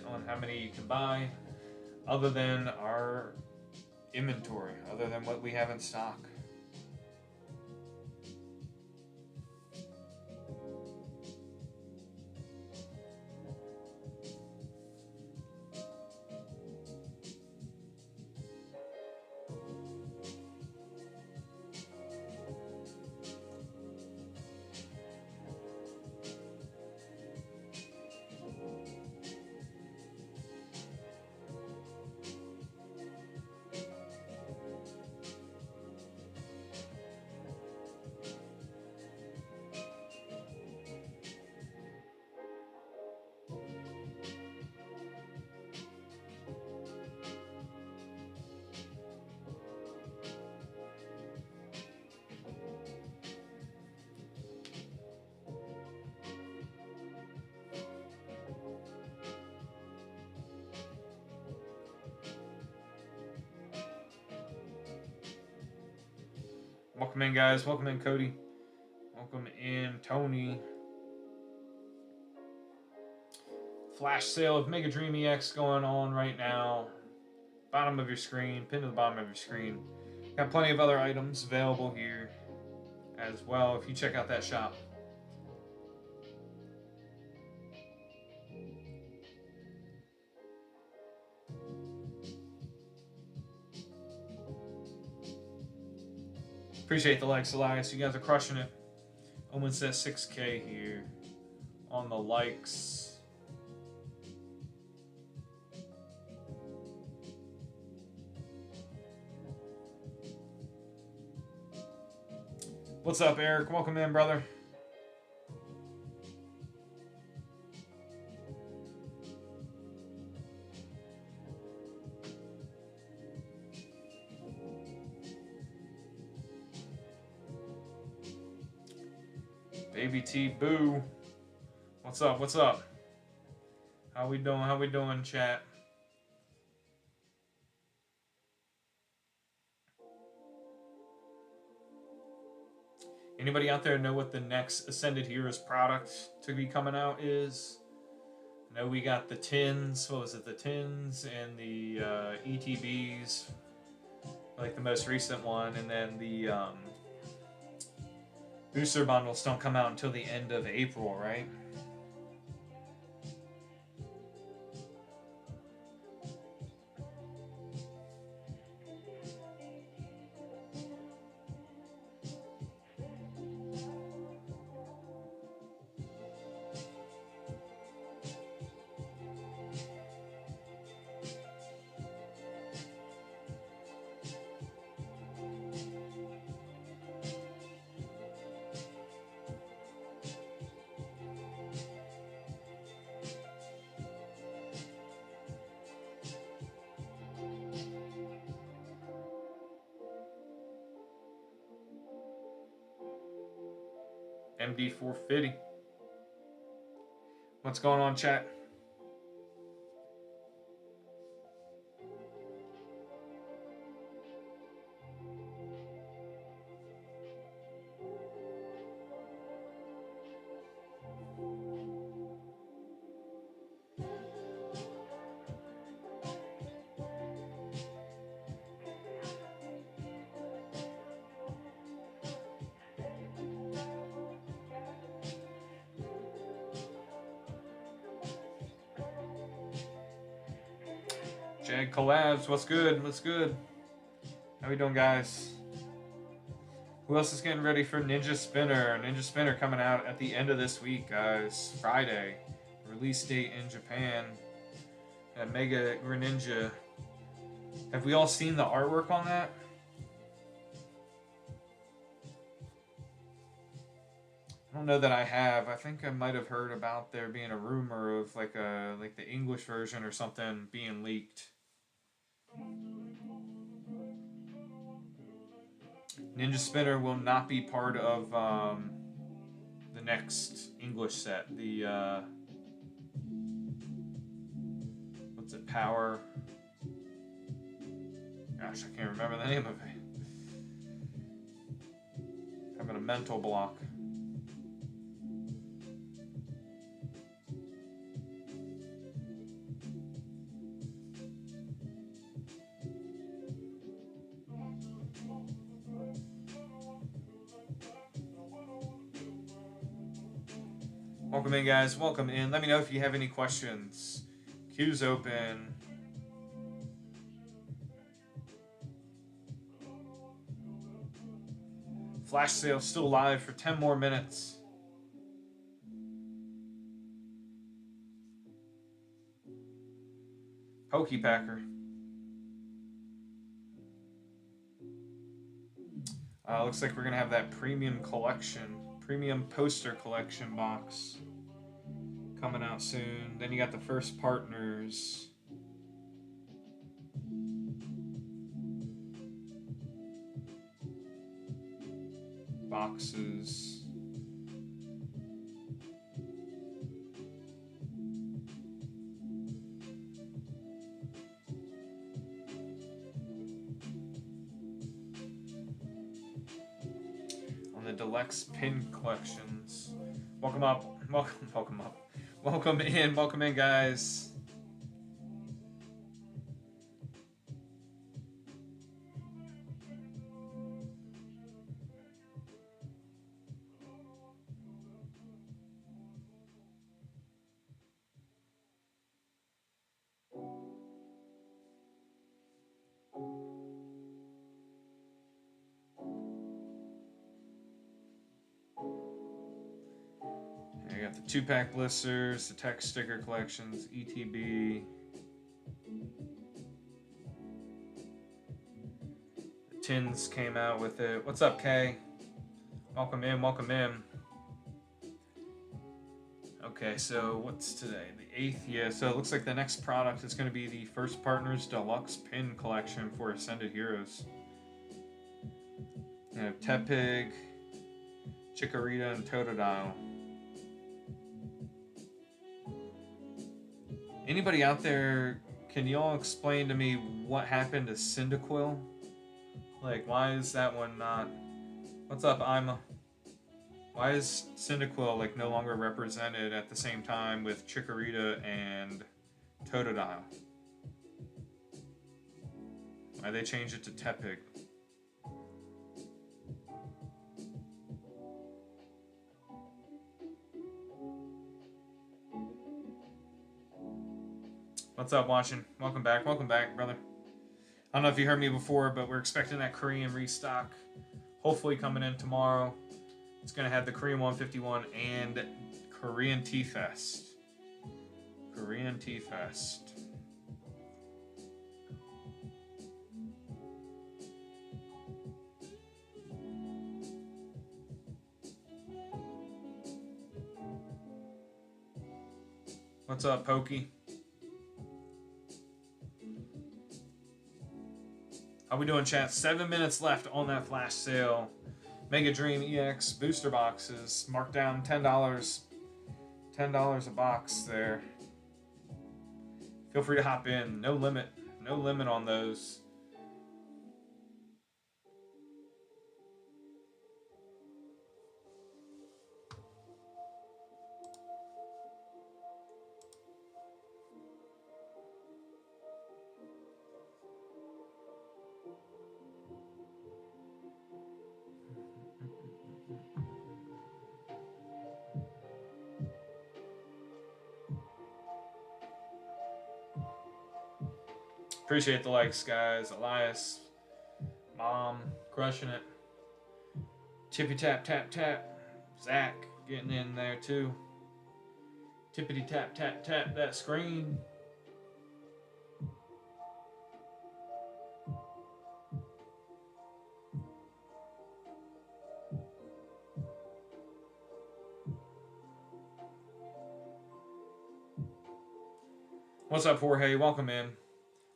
on how many you can buy other than our inventory, other than what we have in stock. Welcome in, guys. Welcome in, Cody. Welcome in, Tony. Flash sale of Mega Dream EX going on right now. Bottom of your screen, pinned to the bottom of your screen. Got plenty of other items available here as well if you check out that shop. Appreciate the likes, Elias. You guys are crushing it. Owen says 6K here on the likes. What's up, Eric? Welcome in, brother. Baby T Boo. What's up? What's up? How we doing? How we doing, chat? Anybody out there know what the next Ascended Heroes product to be coming out is? I know we got the tins. What was it? The tins and the ETBs, like the most recent one, and then the booster bundles don't come out until the end of April, right? MD450. What's going on, chat? Jag Collabs, what's good? What's good? How we doing, guys? Who else is getting ready for Ninja Spinner? Ninja Spinner coming out at the end of this week, guys. Friday. Release date in Japan. At Mega Greninja. Have we all seen the artwork on that? I don't know that I have. I think I might have heard about there being a rumor of like the English version or something being leaked. Ninja Spinner will not be part of the next English set. The what's it? Power. Gosh, I can't remember the name of it. Having a mental block. Welcome in, guys. Welcome in. Let me know if you have any questions. Queue's open. Flash sale still live for 10 more minutes. Pokepacker. Looks like we're going to have that premium collection, premium poster collection box coming out soon. Then you got the first partners. Boxes. On the deluxe pin collections. Welcome up. Welcome up. Welcome in, guys. You got the 2-pack blisters, the tech sticker collections, ETB. The tins came out with it. What's up, Kay? Welcome in, welcome in. Okay, so what's today? The 8th? Yeah, so it looks like the next product is going to be the First Partners Deluxe Pin Collection for Ascended Heroes. You have Tepig, Chikorita, and Totodile. Anybody out there, can y'all explain to me what happened to Cyndaquil? Like, why is that one not... What's up, Ima? Why is Cyndaquil, like, no longer represented at the same time with Chikorita and Totodile? Why they changed it to Tepig? What's up, watching? Welcome back, brother. I don't know if you heard me before, but we're expecting that Korean restock, hopefully coming in tomorrow. It's going to have the Korean 151 and Korean T-Fest. Korean T-Fest. What's up, Pokey? How we doing, chat? 7 minutes left on that flash sale. Mega Dream EX booster boxes marked down $10. $10 a box there. Feel free to hop in. No limit. No limit on those. Appreciate the likes, guys. Elias, Mom, crushing it. Tippy tap tap tap. Zach getting in there too. Tippity tap tap tap that screen. What's up, Jorge? Welcome in.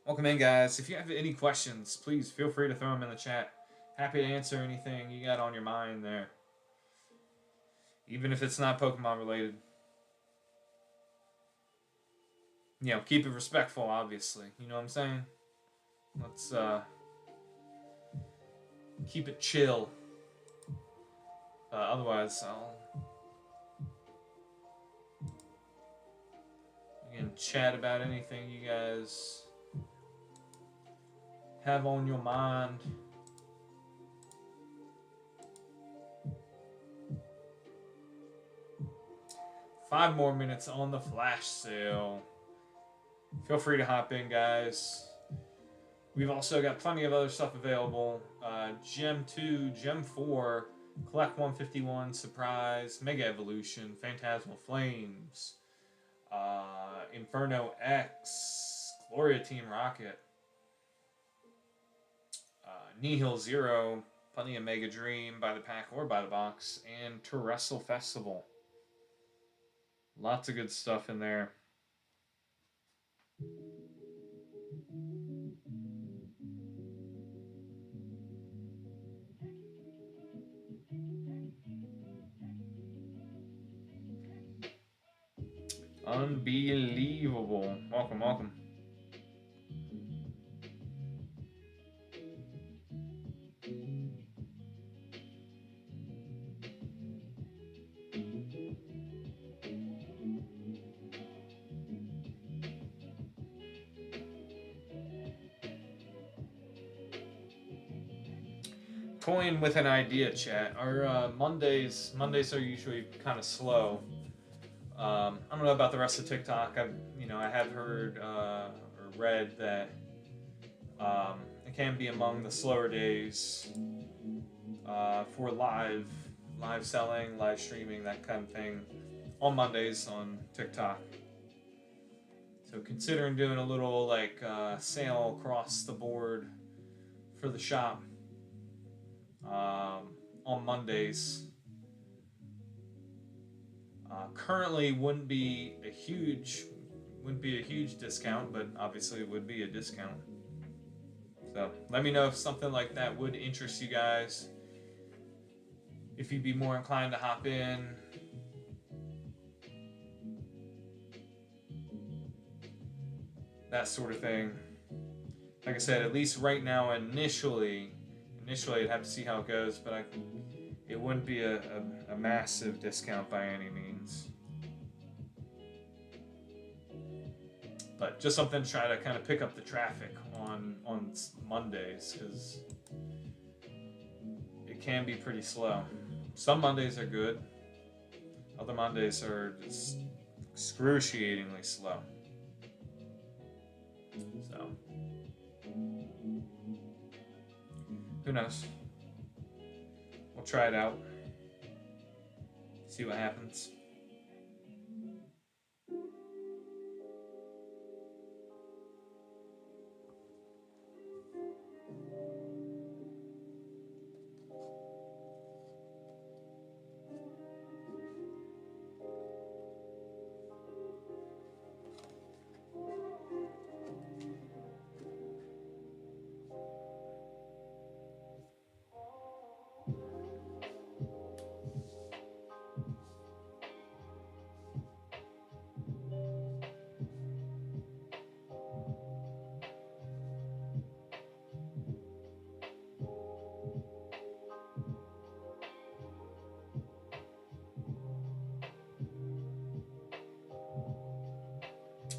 Welcome in, guys. If you have any questions, please feel free to throw them in the chat. Happy to answer anything you got on your mind there. Even if it's not Pokemon related. You know, keep it respectful, obviously. You know what I'm saying? Let's keep it chill. Otherwise, we can chat about anything you guys have on your mind. Five more minutes on the flash sale. Feel free to hop in, guys. We've also got plenty of other stuff available. Gem 2, Gem 4, Collect 151, Surprise, Mega Evolution, Phantasmal Flames, Inferno X, Gloria Team Rocket, Nihil Zero, plenty of Mega Dream by the pack or by the box, and Terrestrial Festival. Lots of good stuff in there. Unbelievable. Welcome, welcome. Toying with an idea, chat. Our Mondays are usually kind of slow. I don't know about the rest of TikTok. I have heard or read that it can be among the slower days for live selling, live streaming, that kind of thing on Mondays on TikTok. So considering doing a little like sale across the board for the shop on Mondays. Currently wouldn't be a huge discount, but obviously it would be a discount. So let me know if something like that would interest you guys. If you'd be more inclined to hop in. That sort of thing. Like I said, at least right now, initially I'd have to see how it goes, but it wouldn't be a massive discount by any means. But just something to try to kind of pick up the traffic on Mondays, because it can be pretty slow. Some Mondays are good. Other Mondays are just excruciatingly slow. So, who knows? We'll try it out. See what happens.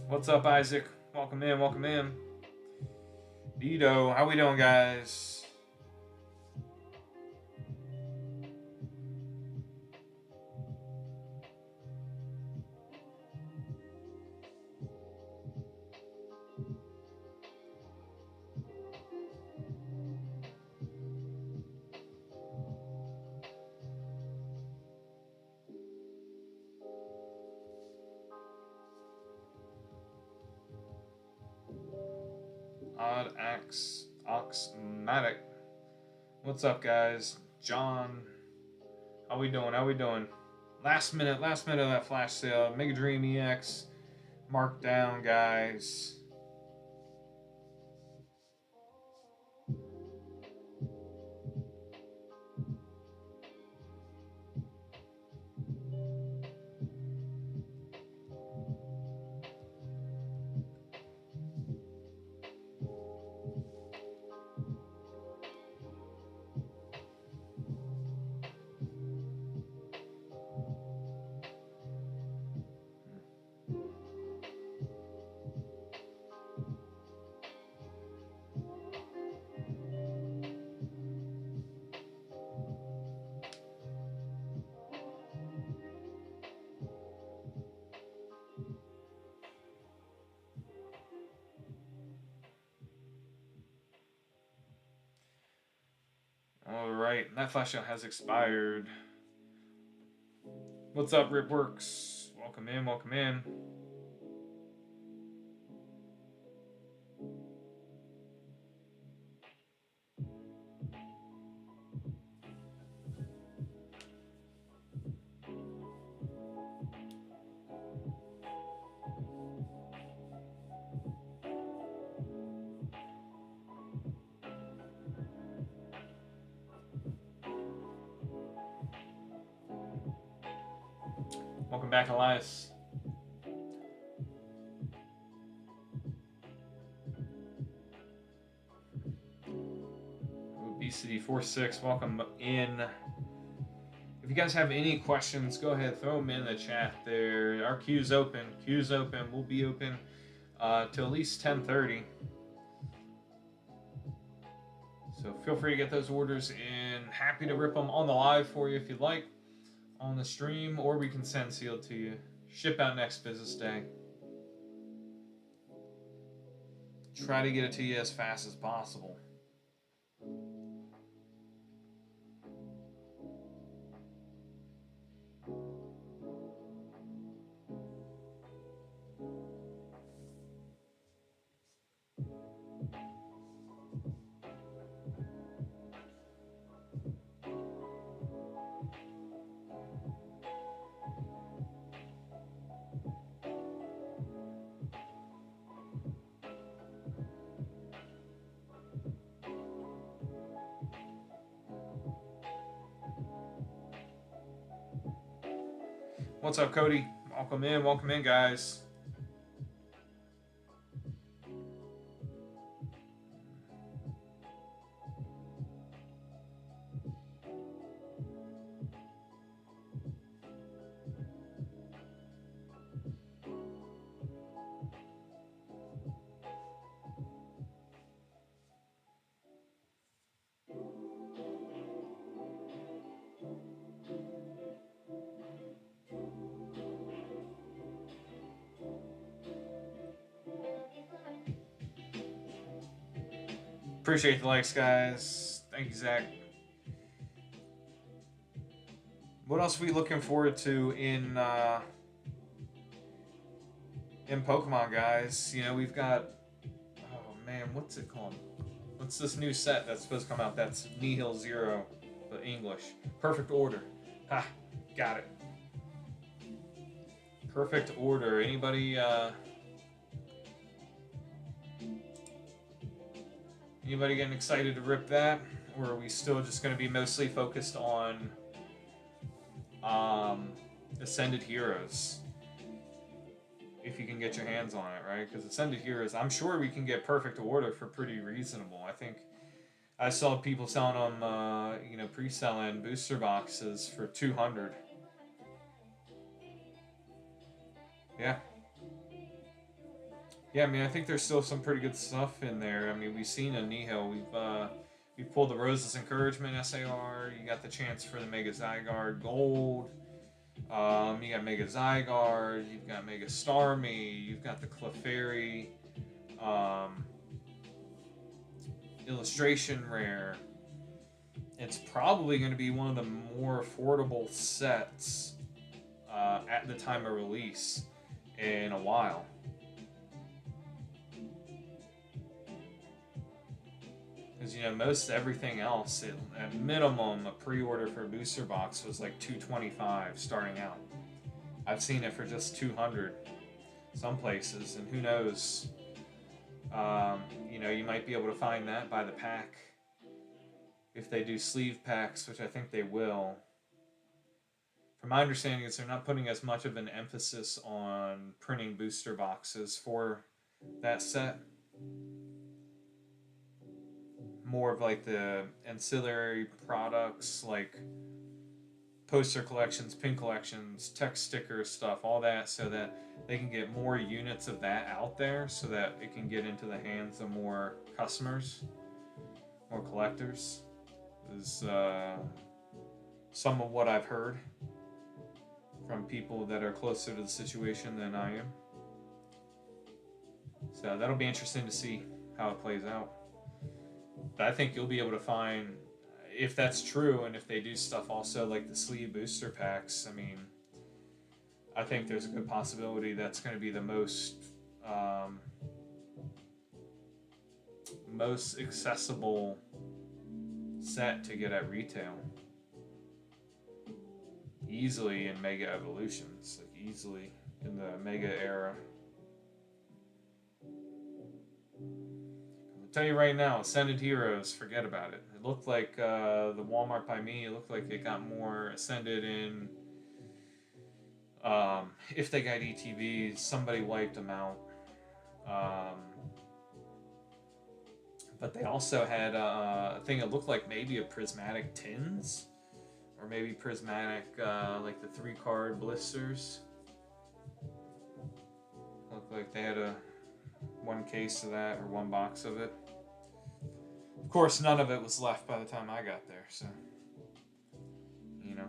What's up, Isaac? Welcome in, welcome in. Dito, how we doing, guys? Odd Oxmatic. What's up, guys? John, how we doing? How we doing? Last minute of that flash sale. Mega Dream EX marked down, guys. Alright, that flash sale has expired. What's up, Ripworks? Welcome in, welcome in. Welcome back, Elias. Obesity 46, welcome in. If you guys have any questions, go ahead, throw them in the chat there. Our queue's open. Queue's open. We'll be open till at least 10:30. So feel free to get those orders in. Happy to rip them on the live for you if you'd like, on the stream, or we can send sealed to you. Ship out next business day. Try to get it to you as fast as possible. What's up, Cody? Welcome in, guys. Appreciate the likes, guys. Thank you, Zach. What else are we looking forward to in Pokemon, guys? You know, we've got, oh man, what's it called? What's this new set that's supposed to come out? That's Nihil Zero, but English. Perfect Order. Ha, got it. Perfect Order. Anybody getting excited to rip that? Or are we still just going to be mostly focused on Ascended Heroes? If you can get your hands on it, right? Because Ascended Heroes, I'm sure we can get Perfect Order for pretty reasonable. I think I saw people selling them, pre-selling booster boxes for 200. Yeah. Yeah, I mean, I think there's still some pretty good stuff in there. I mean, we've seen a Nihil. We've pulled the Rose's Encouragement SAR. You got the chance for the Mega Zygarde Gold. You got Mega Zygarde. You've got Mega Starmie. You've got the Clefairy um, illustration rare. It's probably going to be one of the more affordable sets at the time of release in a while. Because most everything else, at minimum, a pre-order for a booster box was like $225 starting out. I've seen it for just $200 some places, and who knows? You might be able to find that by the pack if they do sleeve packs, which I think they will. From my understanding, is they're not putting as much of an emphasis on printing booster boxes for that set. More of like the ancillary products, like poster collections, pin collections, text stickers, stuff, all that, so that they can get more units of that out there so that it can get into the hands of more customers, more collectors, is some of what I've heard from people that are closer to the situation than I am. So that'll be interesting to see how it plays out. But I think you'll be able to find, if that's true, and if they do stuff also like the sleeve booster packs, I mean, I think there's a good possibility that's going to be the most accessible set to get at retail. Easily in Mega Evolutions, like easily in the Mega era. I'll tell you right now, Ascended Heroes, forget about it. It looked like the Walmart by me, it looked like it got more Ascended in. If they got ETBs, somebody wiped them out. But they also had a thing that looked like maybe a prismatic tins, or maybe prismatic, like the 3-card blisters. Looked like they had one case of that, or one box of it. Of course, none of it was left by the time I got there, so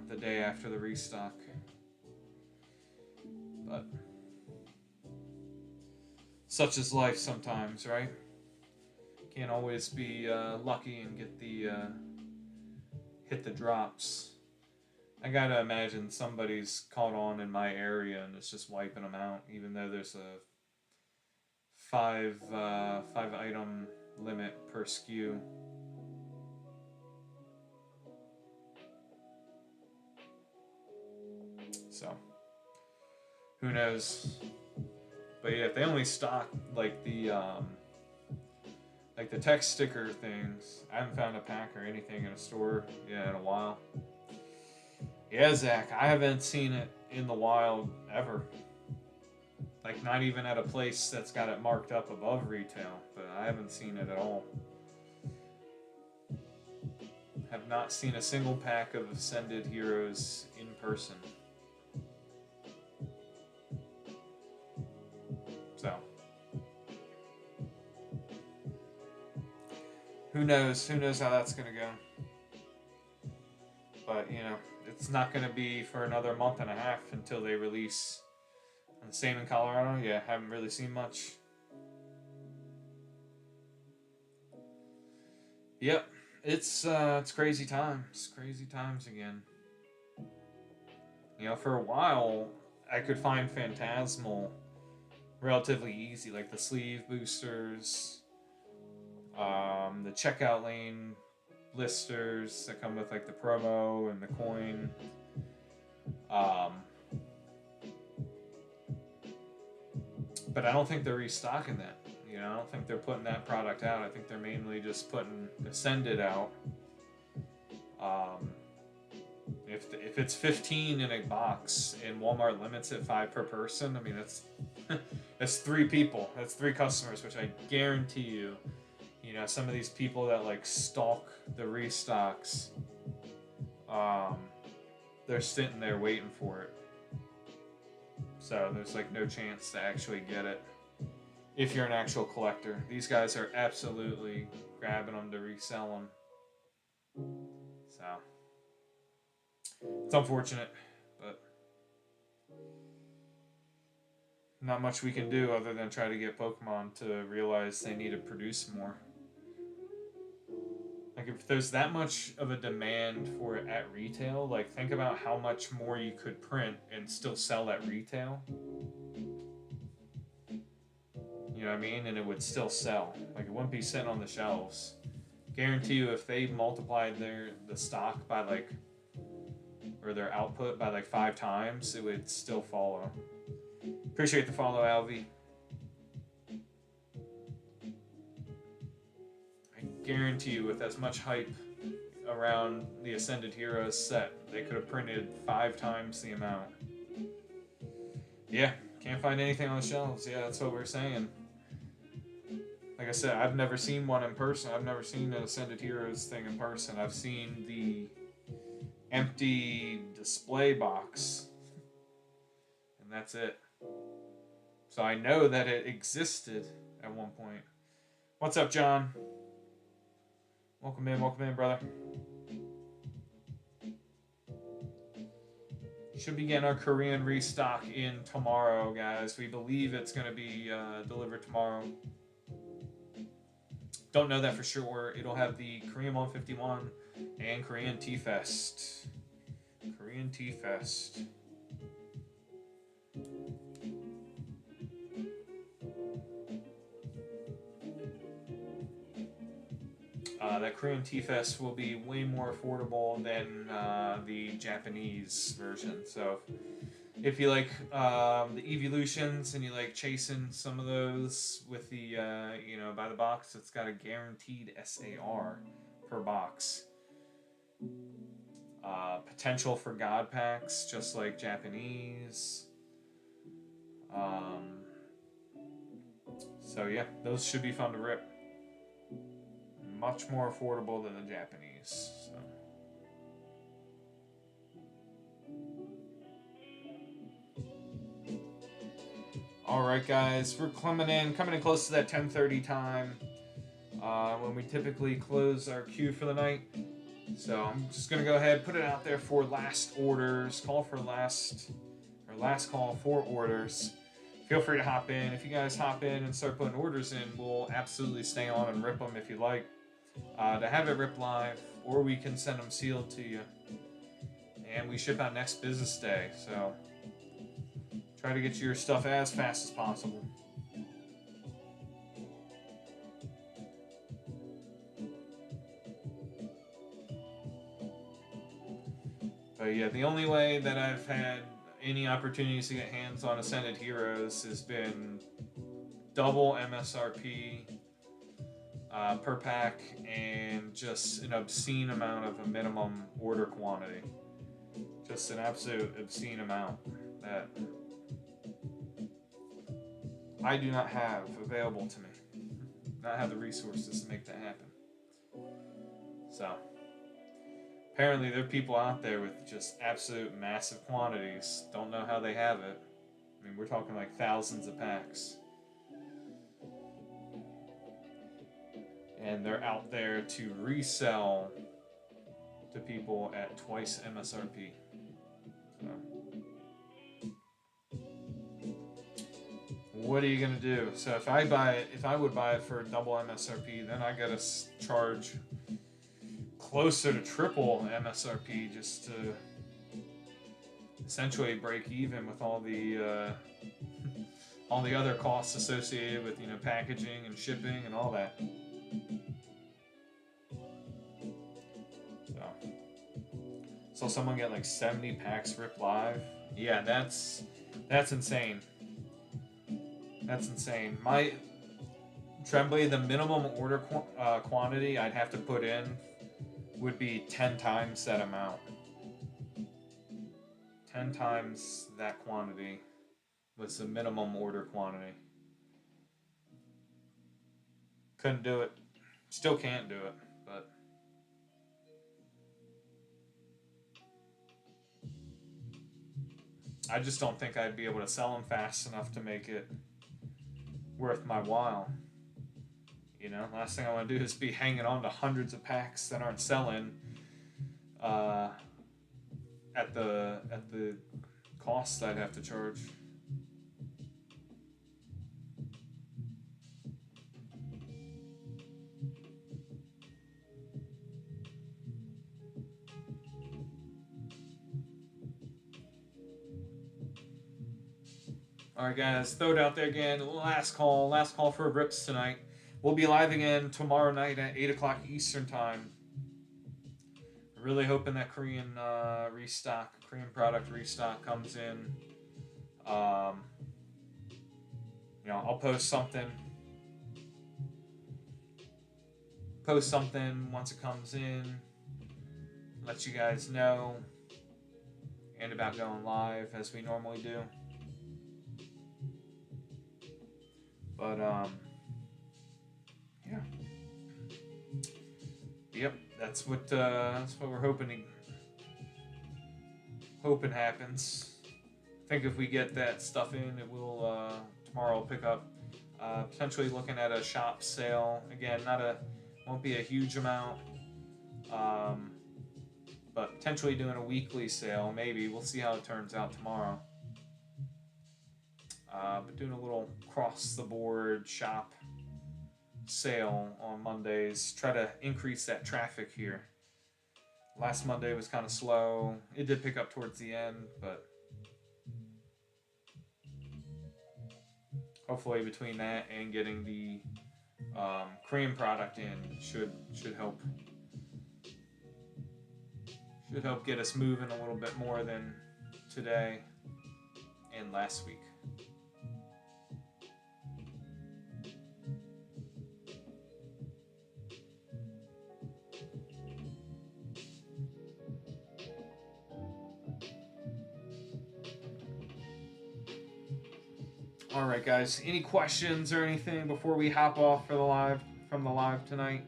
the day after the restock. But such is life sometimes, right? Can't always be lucky and get hit the drops. I gotta imagine somebody's caught on in my area and it's just wiping them out, even though there's a five item limit per SKU. So who knows? But yeah, if they only stock like the text sticker things, I haven't found a pack or anything in a store in a while. Yeah, Zach, I haven't seen it in the wild ever. Like, not even at a place that's got it marked up above retail, but I haven't seen it at all. Have not seen a single pack of Ascended Heroes in person. So, who knows? Who knows how that's going to go? But, it's not going to be for another month and a half until they release. And the same in Colorado. Yeah, haven't really seen much. Yep, it's crazy times. Crazy times again. For a while, I could find Phantasmal relatively easy, like the sleeve boosters, the checkout lane blisters that come with like the promo and the coin. But I don't think they're restocking that. I don't think they're putting that product out. I think they're mainly just putting Ascended out. If it's 15 in a box and Walmart limits it 5 per person, I mean that's 3 people. That's 3 customers, which I guarantee you, some of these people that like stalk the restocks, they're sitting there waiting for it. So there's like no chance to actually get it if you're an actual collector. These guys are absolutely grabbing them to resell them. So it's unfortunate, but not much we can do other than try to get Pokemon to realize they need to produce more. Like, if there's that much of a demand for it at retail, like, think about how much more you could print and still sell at retail. You know what I mean? And it would still sell. Like, it wouldn't be sitting on the shelves. Guarantee you, if they multiplied the stock by, like, or their output by, like, 5 times, it would still follow. Appreciate the follow, Alvi. I guarantee you, with as much hype around the Ascended Heroes set, they could have printed 5 times the amount. Yeah, can't find anything on the shelves. Yeah, that's what we're saying. Like I said, I've never seen one in person. I've never seen an Ascended Heroes thing in person. I've seen the empty display box, and that's it. So I know that it existed at one point. What's up, John? Welcome in, brother. Should be getting our Korean restock in tomorrow, guys. We believe it's going to be delivered tomorrow. Don't know that for sure. It'll have the Korean 151 and Korean T-Fest. Korean T-Fest. That Korean T-Fest will be way more affordable than the Japanese version. So if you like the Evolutions and you like chasing some of those with the, by the box, it's got a guaranteed SAR per box. Potential for God packs, just like Japanese. So yeah, those should be fun to rip. Much more affordable than the Japanese. So. All right, guys, we're coming in close to that 10:30 time when we typically close our queue for the night. So I'm just gonna go ahead, put it out there for last orders. Call for last call for orders. Feel free to hop in. If you guys hop in and start putting orders in, we'll absolutely stay on and rip them if you like. To have it ripped live, or we can send them sealed to you. And we ship out next business day, so try to get you your stuff as fast as possible. But yeah, the only way that I've had any opportunities to get hands on Ascended Heroes has been double MSRP per pack and just an obscene amount of a minimum order quantity. Just an absolute obscene amount that I do not have available to me. Not have the resources to make that happen. So apparently there are people out there with just absolute massive quantities. Don't know how they have it. I mean, we're talking like thousands of packs. And they're out there to resell to people at twice MSRP. So, what are you gonna do? So if I would buy it for double MSRP, then I gotta charge closer to triple MSRP just to essentially break even with all the other costs associated with packaging and shipping and all that. Saw someone get like 70 packs ripped live. Yeah, that's insane. That's insane. My Tremblay, the minimum order quantity I'd have to put in would be 10 times that amount. 10 times that quantity was the minimum order quantity. Couldn't do it. Still can't do it, but I just don't think I'd be able to sell them fast enough to make it worth my while. You know, last thing I want to do is be hanging on to hundreds of packs that aren't selling at the cost I'd have to charge. All right, guys, throw it out there again. Last call for rips tonight. We'll be live again tomorrow night at 8 o'clock Eastern time. Really hoping that Korean product restock comes in. You know, I'll post something once it comes in. Let you guys know, and about going live as we normally do. But yeah. Yep, that's what we're hoping happens. I think if we get that stuff in, it will tomorrow I'll pick up potentially looking at a shop sale again. Won't be a huge amount, but potentially doing a weekly sale. Maybe we'll see how it turns out tomorrow. But doing a little cross the board shop sale on Mondays. Try to increase that traffic here. Last Monday was kind of slow. It did pick up towards the end, but hopefully between that and getting the Korean product in should help get us moving a little bit more than today and last week. All right, guys. Any questions or anything before we hop off from the live tonight?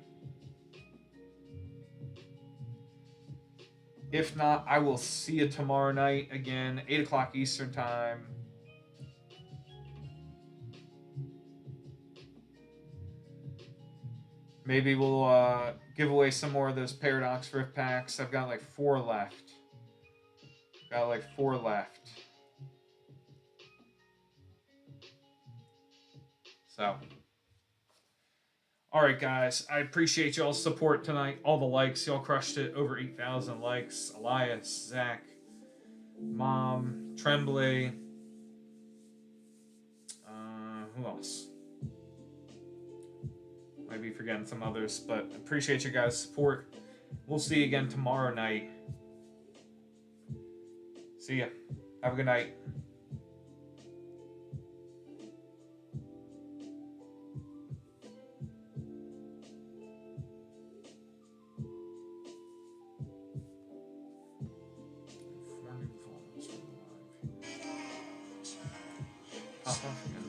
If not, I will see you tomorrow night again, 8 o'clock Eastern time. Maybe we'll give away some more of those Paradox Rift packs. I've got like 4 left. So, all right, guys. I appreciate y'all's support tonight. All the likes, y'all crushed it. Over 8,000 likes. Elias, Zach, Mom, Tremblay. Who else? Might be forgetting some others, but appreciate you guys' support. We'll see you again tomorrow night. See ya. Have a good night. Pop off.